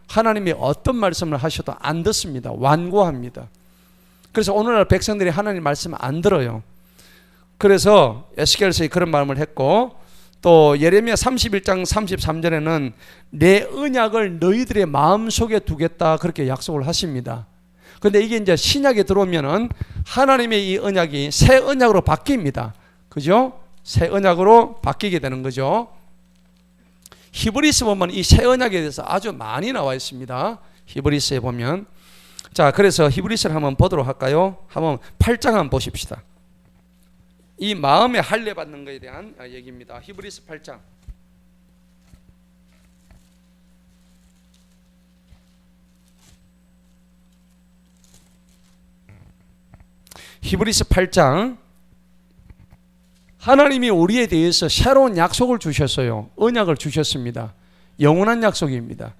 하나님이 어떤 말씀을 하셔도 안 듣습니다. 완고합니다. 그래서 오늘날 백성들이 하나님 말씀 안 들어요. 그래서 에스겔서에 그런 말을 했고, 또 예레미야 31장 33절에는 내 언약을 너희들의 마음속에 두겠다 그렇게 약속을 하십니다. 근데 이게 이제 신약에 들어오면은 하나님의 이 언약이 새 언약으로 바뀝니다. 그죠? 새 언약으로 바뀌게 되는 거죠. 히브리서 보면 이 새 언약에 대해서 아주 많이 나와 있습니다. 히브리서에 보면. 자, 그래서 히브리서를 한번 보도록 할까요? 한번 8장 한번 보십시다. 이 마음에 할례 받는 것에 대한 얘기입니다. 히브리서 8장. 히브리서 8장. 하나님이 우리에 대해서 새로운 약속을 주셨어요. 언약을 주셨습니다. 영원한 약속입니다.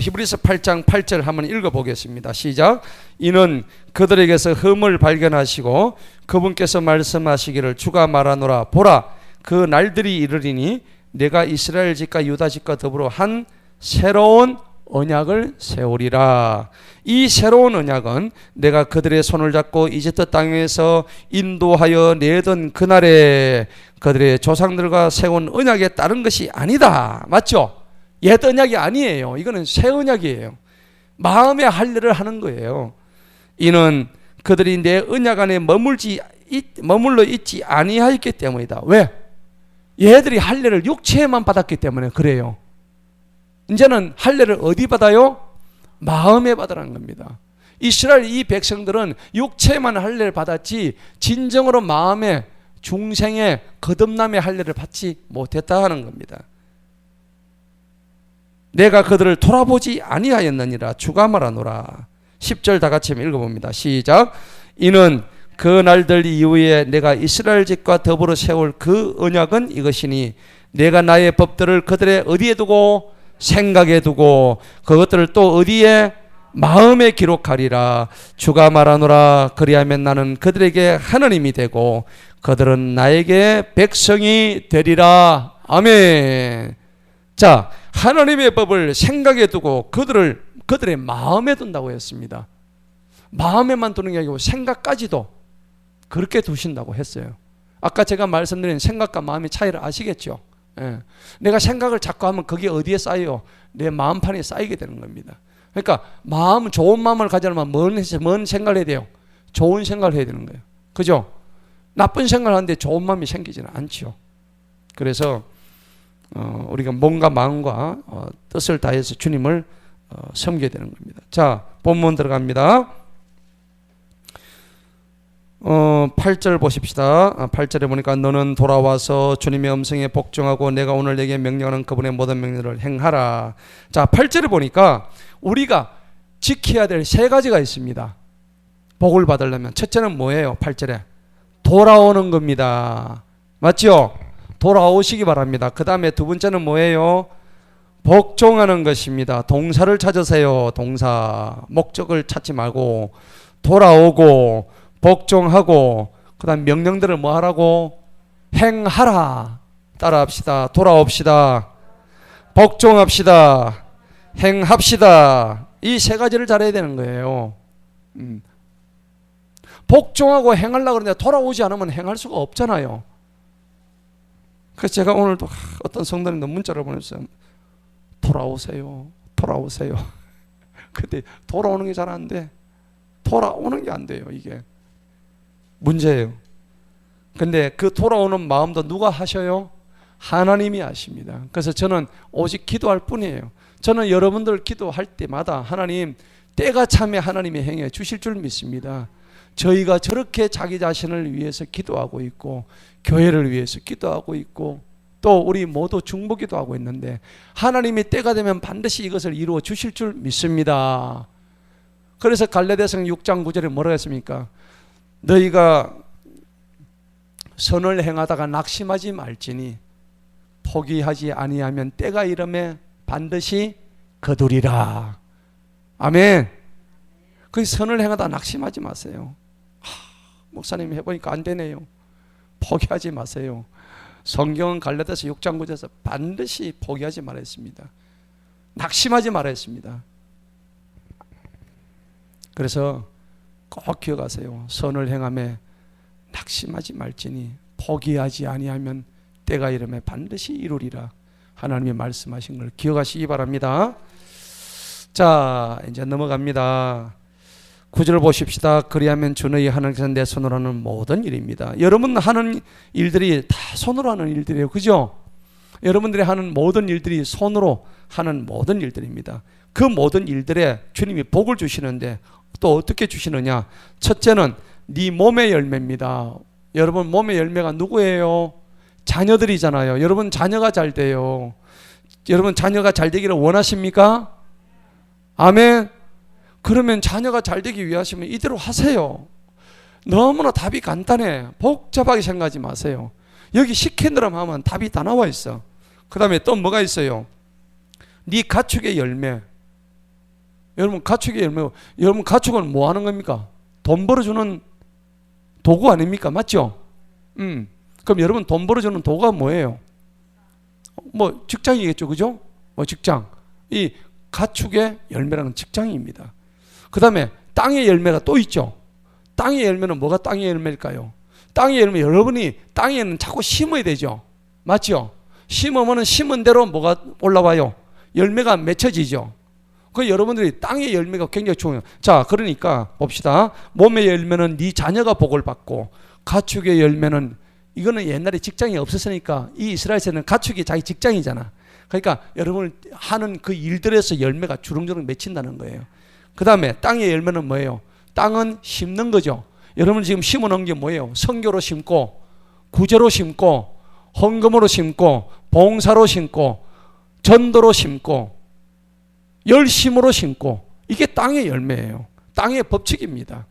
히브리서 8장 8절 한번 읽어보겠습니다. 시작. 이는 그들에게서 흠을 발견하시고 그분께서 말씀하시기를 주가 말하노라. 보라, 그 날들이 이르리니 내가 이스라엘 집과 유다 집과 더불어 한 새로운 언약을 세우리라. 이 새로운 언약은 내가 그들의 손을 잡고 이집트 땅에서 인도하여 내던 그날에 그들의 조상들과 세운 언약에 따른 것이 아니다. 맞죠? 옛 언약이 아니에요. 이거는 새 언약이에요. 마음의 할례를 하는 거예요. 이는 그들이 내 언약 안에 머물러 있지 아니하였기 때문이다. 왜? 얘들이 할례를 육체에만 받았기 때문에 그래요. 이제는 할례를 어디 받아요? 마음에 받으라는 겁니다. 이스라엘 이 백성들은 육체만 할례를 받았지 진정으로 마음에 중생의 거듭남의 할례를 받지 못했다 하는 겁니다. 내가 그들을 돌아보지 아니하였느니라 주가 말하노라. 10절 다 같이 읽어봅니다. 시작. 이는 그 날들 이후에 내가 이스라엘 집과 더불어 세울 그 언약은 이것이니 내가 나의 법들을 그들의 어디에 두고 생각에 두고 그것들을 또 어디에 마음에 기록하리라. 주가 말하노라. 그리하면 나는 그들에게 하나님이 되고 그들은 나에게 백성이 되리라. 아멘. 자, 하나님의 법을 생각에 두고 그들의 마음에 둔다고 했습니다. 마음에만 두는 게 아니고 생각까지도 그렇게 두신다고 했어요. 아까 제가 말씀드린 생각과 마음의 차이를 아시겠죠? 예. 내가 생각을 자꾸 하면 그게 어디에 쌓여요? 내 마음판에 쌓이게 되는 겁니다. 그러니까 좋은 마음을 가지려면 뭔 생각을 해야 돼요? 좋은 생각을 해야 되는 거예요. 그죠? 나쁜 생각을 하는데 좋은 마음이 생기지는 않죠. 그래서 우리가 몸과 마음과 뜻을 다해서 주님을 섬겨야 되는 겁니다. 자, 본문 들어갑니다. 8절 보십시다. 8절에 보니까 너는 돌아와서 주님의 음성에 복종하고 내가 오늘 내게 명령하는 그분의 모든 명령을 행하라. 자, 8절에 보니까 우리가 지켜야 될 세 가지가 있습니다. 복을 받으려면 첫째는 뭐예요? 8절에 돌아오는 겁니다. 맞죠? 돌아오시기 바랍니다. 그 다음에 두 번째는 뭐예요? 복종하는 것입니다. 동사를 찾으세요. 동사. 목적을 찾지 말고 돌아오고 복종하고 그 다음 명령들을 뭐 하라고? 행하라. 따라합시다. 돌아옵시다. 복종합시다. 행합시다. 이 세 가지를 잘해야 되는 거예요. 복종하고 행하려고 그러는데 돌아오지 않으면 행할 수가 없잖아요. 그래서 제가 오늘도 어떤 성도님도 문자를 보냈어요. 돌아오세요. 돌아오세요. 근데 돌아오는 게 잘 안 돼. 돌아오는 게 안 돼요. 이게 문제예요. 근데 그 돌아오는 마음도 누가 하셔요? 하나님이 하십니다. 그래서 저는 오직 기도할 뿐이에요. 저는 여러분들 기도할 때마다 하나님 때가 차면 하나님이 행해 주실 줄 믿습니다. 저희가 저렇게 자기 자신을 위해서 기도하고 있고 교회를 위해서 기도하고 있고 또 우리 모두 중보기도 하고 있는데 하나님이 때가 되면 반드시 이것을 이루어 주실 줄 믿습니다. 그래서 갈라디아서 6장 9절에 뭐라고 했습니까? 너희가 선을 행하다가 낙심하지 말지니 포기하지 아니하면 때가 이르매 반드시 거두리라. 아멘. 그 선을 행하다 낙심하지 마세요. 목사님이 해보니까 안 되네요. 포기하지 마세요. 성경은 갈라디아서 6장 9절에서 반드시 포기하지 말아야 했습니다. 낙심하지 말아야 했습니다. 그래서 꼭 기억하세요. 선을 행하며 낙심하지 말지니 포기하지 아니하면 때가 이르면 반드시 이루리라. 하나님이 말씀하신 걸 기억하시기 바랍니다. 자, 이제 넘어갑니다. 9절 보십시다. 그리하면 주 너희 하나님께서 내 손으로 하는 모든 일입니다. 여러분 하는 일들이 다 손으로 하는 일들이에요. 그죠? 여러분들이 하는 모든 일들이 손으로 하는 모든 일들입니다. 그 모든 일들에 주님이 복을 주시는데 또 어떻게 주시느냐? 첫째는 네 몸의 열매입니다. 여러분 몸의 열매가 누구예요? 자녀들이잖아요. 여러분 자녀가 잘 돼요. 여러분 자녀가 잘 되기를 원하십니까? 아멘. 그러면 자녀가 잘 되기 위하시면 이대로 하세요. 너무나 답이 간단해. 복잡하게 생각하지 마세요. 여기 시키느라 하면 답이 다 나와 있어. 그 다음에 또 뭐가 있어요? 네 가축의 열매. 여러분 가축의 열매. 여러분 가축은 뭐 하는 겁니까? 돈 벌어주는 도구 아닙니까? 맞죠? 그럼 여러분 돈 벌어주는 도구가 뭐예요? 뭐 직장이겠죠, 그죠? 뭐 직장. 이 가축의 열매라는 직장입니다. 그 다음에 땅의 열매가 또 있죠. 땅의 열매는 뭐가 땅의 열매일까요? 땅의 열매, 여러분이 땅에는 자꾸 심어야 되죠. 맞죠? 심으면 심은 대로 뭐가 올라와요? 열매가 맺혀지죠. 그 여러분들이 땅의 열매가 굉장히 중요해요. 자, 그러니까 봅시다. 몸의 열매는 네 자녀가 복을 받고, 가축의 열매는, 이거는 옛날에 직장이 없었으니까 이 이스라엘에서는 가축이 자기 직장이잖아. 그러니까 여러분을 하는 그 일들에서 열매가 주렁주렁 맺힌다는 거예요. 그 다음에 땅의 열매는 뭐예요? 땅은 심는 거죠. 여러분 지금 심어놓은 게 뭐예요? 선교로 심고, 구제로 심고, 헌금으로 심고, 봉사로 심고, 전도로 심고, 열심으로 심고, 이게 땅의 열매예요. 땅의 법칙입니다.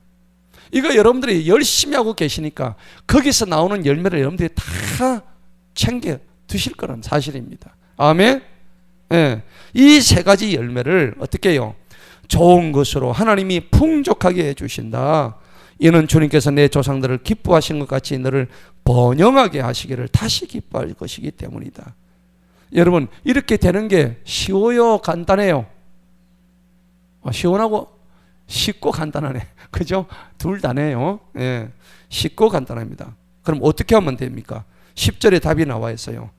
이거 여러분들이 열심히 하고 계시니까 거기서 나오는 열매를 여러분들이 다 챙겨 드실 거란 사실입니다. 아멘. 예. 이 세 가지 열매를 어떻게 해요? 좋은 것으로 하나님이 풍족하게 해주신다. 이는 주님께서 내 조상들을 기뻐하신 것 같이 너를 번영하게 하시기를 다시 기뻐할 것이기 때문이다. 여러분 이렇게 되는 게 쉬워요? 간단해요? 시원하고 쉽고 간단하네. 그죠? 둘 다네요. 예. 쉽고 간단합니다. 그럼 어떻게 하면 됩니까? 10절에 답이 나와 있어요.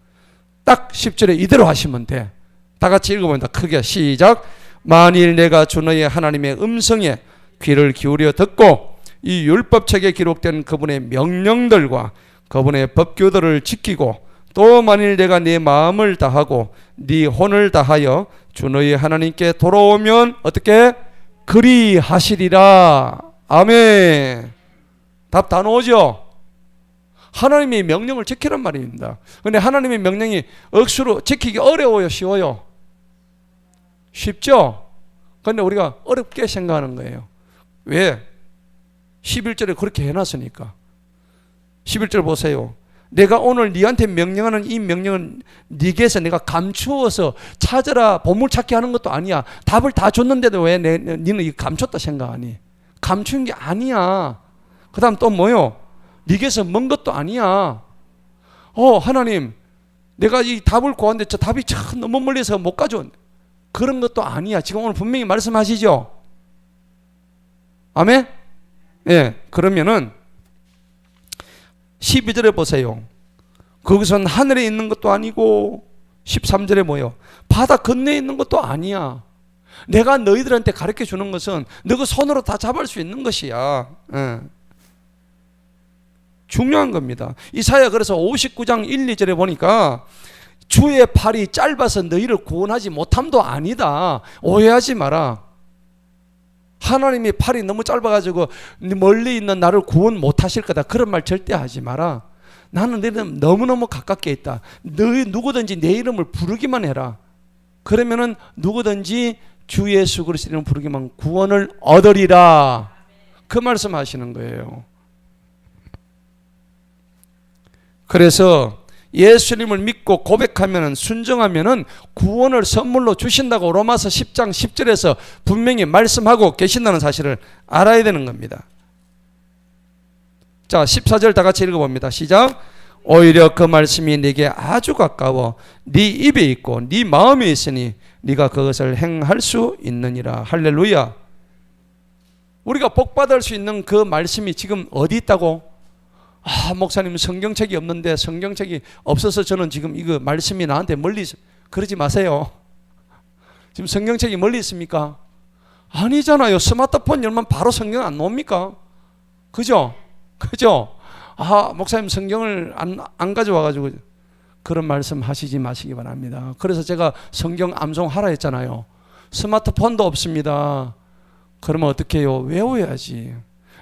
딱 10절에 이대로 하시면 돼. 다 같이 읽어봅니다. 크게 시작. 만일 내가 주 너희 하나님의 음성에 귀를 기울여 듣고 이 율법책에 기록된 그분의 명령들과 그분의 법규들을 지키고 또 만일 내가 네 마음을 다하고 네 혼을 다하여 주 너희 하나님께 돌아오면 어떻게? 그리하시리라. 아멘. 답 다 나오죠? 하나님의 명령을 지키란 말입니다. 그런데 하나님의 명령이 억수로 지키기 어려워요? 쉬워요? 쉽죠? 그런데 우리가 어렵게 생각하는 거예요. 왜? 11절에 그렇게 해놨으니까. 11절 보세요. 내가 오늘 네한테 명령하는 이 명령은 네게서 내가 감추어서 찾아라 보물찾기 하는 것도 아니야. 답을 다 줬는데도 왜 너는 이거 감췄다 생각하니? 감춘 게 아니야. 그 다음 또 뭐요? 네게서 먼 것도 아니야. 하나님 내가 이 답을 구하는데 저 답이 참 너무 멀리서 못 가져온 그런 것도 아니야. 지금 오늘 분명히 말씀하시죠? 아멘? 예, 그러면은 12절에 보세요. 거기선 하늘에 있는 것도 아니고 13절에 뭐예요? 바다 건너에 있는 것도 아니야. 내가 너희들한테 가르쳐 주는 것은 너가 손으로 다 잡을 수 있는 것이야. 예. 중요한 겁니다. 이사야 그래서 59장 1, 2절에 보니까 주의 팔이 짧아서 너희를 구원하지 못함도 아니다. 오해하지 마라. 하나님의 팔이 너무 짧아가지고 멀리 있는 나를 구원 못하실 거다. 그런 말 절대 하지 마라. 나는 너희는 너무너무 가깝게 있다. 너희 누구든지 내 이름을 부르기만 해라. 그러면은 누구든지 주 예수 그리스도 이름을 부르기만 구원을 얻으리라. 그 말씀 하시는 거예요. 그래서 예수님을 믿고 고백하면 순종하면 구원을 선물로 주신다고 로마서 10장 10절에서 분명히 말씀하고 계신다는 사실을 알아야 되는 겁니다. 자, 14절 다 같이 읽어봅니다. 시작. 오히려 그 말씀이 네게 아주 가까워 네 입에 있고 네 마음에 있으니 네가 그것을 행할 수 있느니라. 할렐루야. 우리가 복받을 수 있는 그 말씀이 지금 어디 있다고? 아, 목사님 성경책이 없는데, 성경책이 없어서 저는 지금 이거 말씀이 나한테 멀리 있어. 그러지 마세요. 지금 성경책이 멀리 있습니까? 아니잖아요. 스마트폰 열면 바로 성경 안 나옵니까? 그죠? 그죠? 아, 목사님 성경을 안 가져와가지고 그런 말씀 하시지 마시기 바랍니다. 그래서 제가 성경 암송하라 했잖아요. 스마트폰도 없습니다. 그러면 어떻게 해요? 외워야지.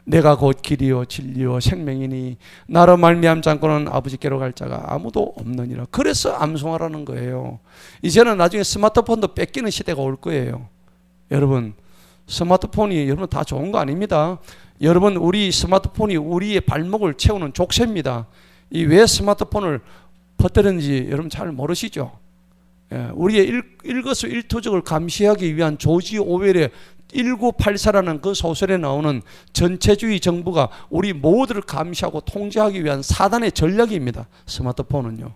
내가 곧 길이요 진리요 생명이니 나로 말미암지 않고는 아버지께로 갈 자가 아무도 없느니라. 그래서 암송하라는 거예요. 이제는 나중에 스마트폰도 뺏기는 시대가 올 거예요. 여러분, 스마트폰이 여러분 다 좋은 거 아닙니다. 여러분, 우리 스마트폰이 우리의 발목을 채우는 족쇄입니다. 이 왜 스마트폰을 퍼뜨렸는지 여러분 잘 모르시죠? 예, 우리의 일거수일투족을 감시하기 위한 조지 오웰의 1984라는 그 소설에 나오는 전체주의 정부가 우리 모두를 감시하고 통제하기 위한 사단의 전략입니다. 스마트폰은요.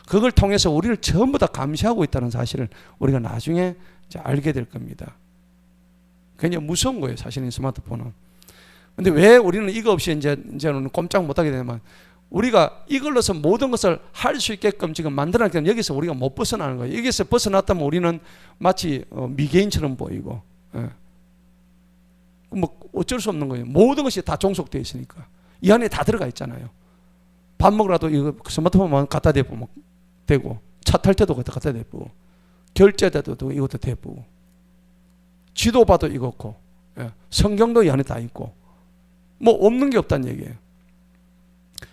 그걸 통해서 우리를 전부 다 감시하고 있다는 사실을 우리가 나중에 알게 될 겁니다. 굉장히 무서운 거예요, 사실은 스마트폰은. 근데 왜 우리는 이거 없이 이제는 꼼짝 못하게 되냐면, 우리가 이걸로서 모든 것을 할 수 있게끔 지금 만들어놨기 때문에 여기서 우리가 못 벗어나는 거예요. 여기서 벗어났다면 우리는 마치 미개인처럼 보이고, 예. 뭐 어쩔 수 없는 거예요. 모든 것이 다 종속되어 있으니까. 이 안에 다 들어가 있잖아요. 밥 먹으라도 이거 스마트폰만 갖다 대고 되고, 차 탈 때도 갖다 대고, 결제돼도 이것도 대고, 지도 봐도 이렇고, 예. 성경도 이 안에 다 있고, 뭐 없는 게 없다는 얘기예요.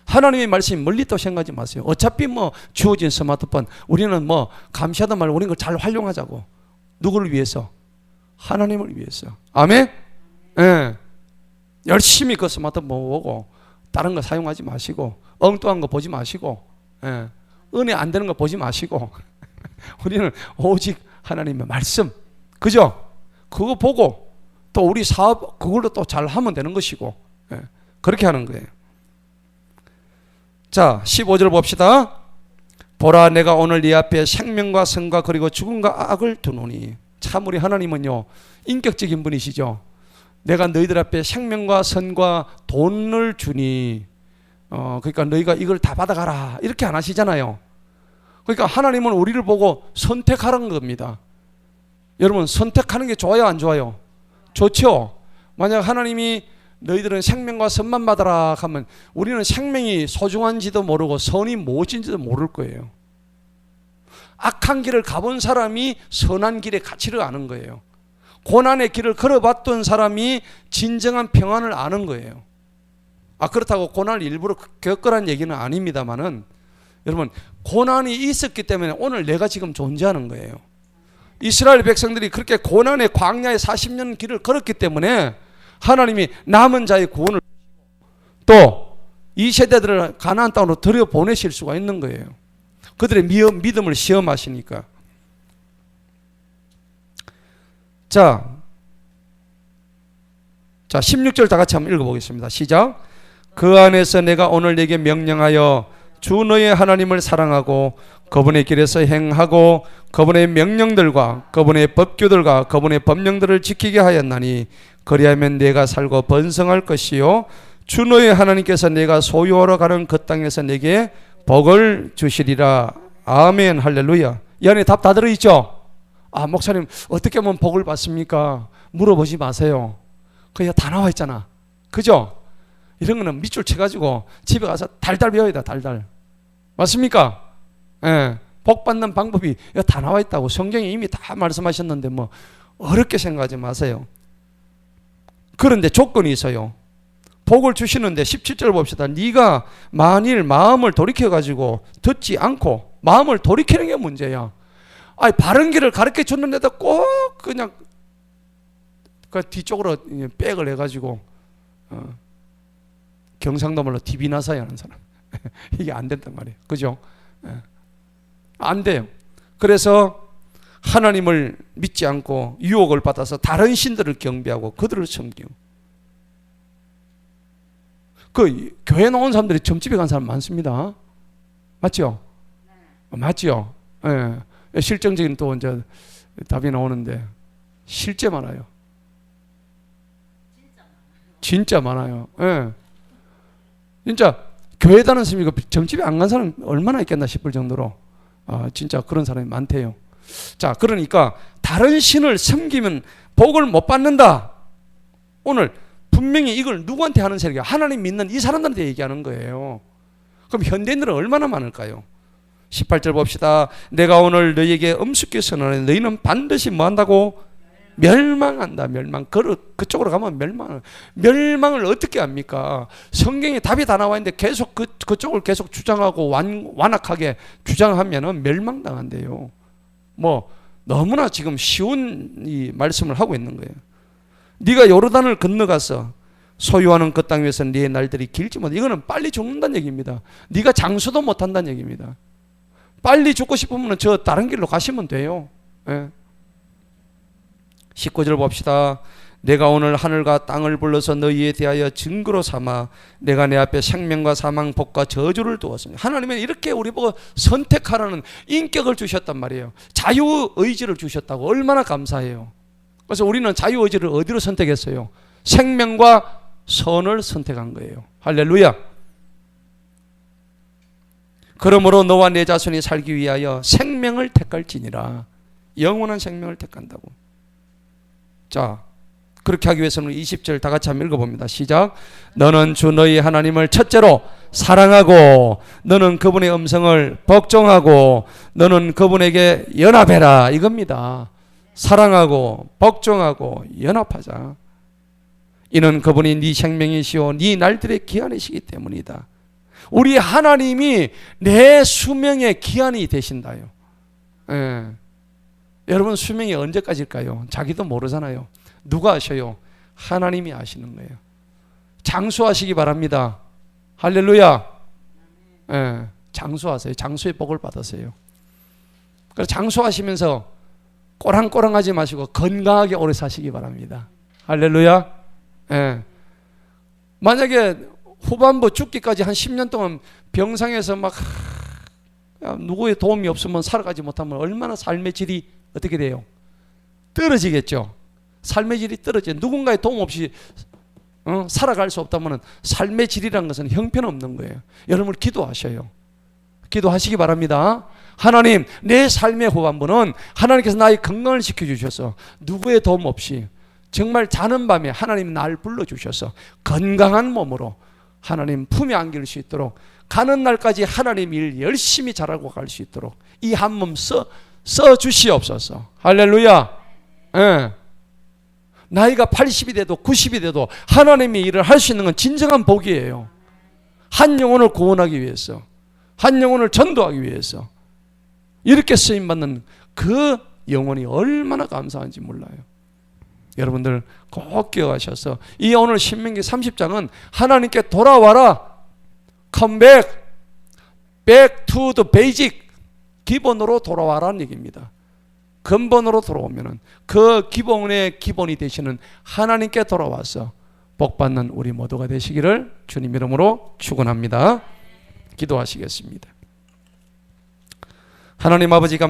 하나님의 말씀이 멀리 또 생각하지 마세요. 어차피 뭐 주어진 스마트폰, 우리는 뭐 감시하던 말 우리는 그걸 잘 활용하자고. 누구를 위해서? 하나님을 위해서. 아멘? 예. 열심히 그 스마트폰 보고 다른 거 사용하지 마시고, 엉뚱한 거 보지 마시고, 예. 은혜 안 되는 거 보지 마시고 우리는 오직 하나님의 말씀, 그죠? 그거 보고 또 우리 사업 그걸로 또 잘 하면 되는 것이고, 예. 그렇게 하는 거예요. 자, 15절 봅시다. 보라, 내가 오늘 네 앞에 생명과 선과 그리고 죽음과 악을 두노니. 참 우리 하나님은요, 인격적인 분이시죠. 내가 너희들 앞에 생명과 선과 돈을 주니, 그러니까 너희가 이걸 다 받아가라, 이렇게 안 하시잖아요. 그러니까 하나님은 우리를 보고 선택하라는 겁니다. 여러분, 선택하는 게 좋아요, 안 좋아요? 좋죠. 만약 하나님이 너희들은 생명과 선만 받아라 하면 우리는 생명이 소중한지도 모르고 선이 무엇인지도 모를 거예요. 악한 길을 가본 사람이 선한 길의 가치를 아는 거예요. 고난의 길을 걸어봤던 사람이 진정한 평안을 아는 거예요. 그렇다고 고난을 일부러 겪으라는 얘기는 아닙니다만은, 여러분, 고난이 있었기 때문에 오늘 내가 지금 존재하는 거예요. 이스라엘 백성들이 그렇게 고난의 광야의 40년 길을 걸었기 때문에 하나님이 남은 자의 구원을 또 이 세대들을 가나안 땅으로 들여보내실 수가 있는 거예요. 그들의 믿음을 시험하시니까. 자, 16절 다 같이 한번 읽어보겠습니다. 시작. 그 안에서 내가 오늘 내게 명령하여 주 너의 하나님을 사랑하고 그분의 길에서 행하고 그분의 명령들과 그분의 법규들과 그분의 법령들을 지키게 하였나니 그리하면 내가 살고 번성할 것이요 주 너의 하나님께서 내가 소유하러 가는 그 땅에서 내게 복을 주시리라. 아멘. 할렐루야. 이 안에 답 다 들어있죠? 목사님 어떻게 하면 복을 받습니까? 물어보지 마세요. 그냥 다 나와 있잖아. 그죠? 이런 거는 밑줄 쳐가지고 집에 가서 달달 배워야 돼. 달달. 맞습니까? 예. 복 받는 방법이 다 나와 있다고 성경에 이미 다 말씀하셨는데 뭐 어렵게 생각하지 마세요. 그런데 조건이 있어요. 복을 주시는데 17절 봅시다. 네가 만일 마음을 돌이켜가지고 듣지 않고, 마음을 돌이키는 게 문제야. 바른 길을 가르쳐 줬는데도 꼭 그냥 그 뒤쪽으로 백을 해가지고 경상도 말로 디비나사야 하는 사람 이게 안 된단 말이에요. 그죠? 안 돼요. 그래서 하나님을 믿지 않고 유혹을 받아서 다른 신들을 경배하고 그들을 섬기고, 그 교회 나온 사람들이 점집에 간 사람 많습니다. 맞죠? 맞죠? 예. 실정적인 또 이제 답이 나오는데 실제 많아요. 진짜 많아요. 예. 진짜 교회 다니는 스님이 점집에 안 간 사람 얼마나 있겠나 싶을 정도로 진짜 그런 사람이 많대요. 자, 그러니까 다른 신을 섬기면 복을 못 받는다. 오늘 분명히 이걸 누구한테 하는 세력이야? 하나님 믿는 이 사람들한테 얘기하는 거예요. 그럼 현대인들은 얼마나 많을까요? 18절 봅시다. 내가 오늘 너희에게 엄숙히 선언하니 너희는 반드시 뭐 한다고? 멸망한다. 멸망. 그쪽으로 가면 멸망을 어떻게 합니까? 성경에 답이 다 나와 있는데 계속 그쪽을 계속 주장하고 완악하게 주장하면은 멸망당한대요. 뭐 너무나 지금 쉬운 이 말씀을 하고 있는 거예요. 네가 요르단을 건너가서 소유하는 그 땅 위에서 네 날들이 길지 못해. 이거는 빨리 죽는다는 얘기입니다. 네가 장수도 못한다는 얘기입니다. 빨리 죽고 싶으면 저 다른 길로 가시면 돼요. 예. 19절 봅시다. 내가 오늘 하늘과 땅을 불러서 너희에 대하여 증거로 삼아 내가 내 앞에 생명과 사망, 복과 저주를 두었습니다. 하나님은 이렇게 우리 보고 선택하라는 인격을 주셨단 말이에요. 자유의지를 주셨다고. 얼마나 감사해요. 그래서 우리는 자유의지를 어디로 선택했어요? 생명과 선을 선택한 거예요. 할렐루야. 그러므로 너와 내 자손이 살기 위하여 생명을 택할지니라. 영원한 생명을 택한다고. 자, 그렇게 하기 위해서는 20절 다 같이 한번 읽어봅니다. 시작. 너는 주 너희 하나님을 첫째로 사랑하고 너는 그분의 음성을 복종하고 너는 그분에게 연합해라. 이겁니다. 사랑하고 복종하고 연합하자. 이는 그분이 네 생명이시오 네 날들의 기한이시기 때문이다. 우리 하나님이 내 수명의 기한이 되신다요. 예. 여러분 수명이 언제까지일까요? 자기도 모르잖아요. 누가 아셔요? 하나님이 아시는 거예요. 장수하시기 바랍니다. 할렐루야. 예. 장수하세요. 장수의 복을 받으세요. 그래서 장수하시면서 꼬랑꼬랑하지 마시고 건강하게 오래 사시기 바랍니다. 할렐루야. 예. 만약에 후반부 죽기까지 한 10년 동안 병상에서 막 누구의 도움이 없으면 살아가지 못하면 얼마나 삶의 질이 어떻게 돼요? 떨어지겠죠. 삶의 질이 떨어져. 누군가의 도움 없이 살아갈 수 없다면 삶의 질이라는 것은 형편없는 거예요. 여러분 기도하셔요. 기도하시기 바랍니다. 하나님, 내 삶의 후반부는 하나님께서 나의 건강을 지켜주셔서 누구의 도움 없이 정말 자는 밤에 하나님 날 불러주셔서 건강한 몸으로 하나님 품에 안길 수 있도록 가는 날까지 하나님 일 열심히 잘하고 갈 수 있도록 이 한 몸 써 주시옵소서. 할렐루야. 예. 나이가 80이 돼도 90이 돼도 하나님의 일을 할 수 있는 건 진정한 복이에요. 한 영혼을 구원하기 위해서, 한 영혼을 전도하기 위해서 이렇게 쓰임받는 그 영혼이 얼마나 감사한지 몰라요. 여러분들 꼭 기억하셔서 이 오늘 신명기 30장은 하나님께 돌아와라, come back, back to the basic, 기본으로 돌아와라는 얘기입니다. 근본으로 돌아오면은 그 기본의 기본이 되시는 하나님께 돌아와서 복받는 우리 모두가 되시기를 주님 이름으로 축원합니다. 기도하시겠습니다. 하나님 아버지 감사합니다.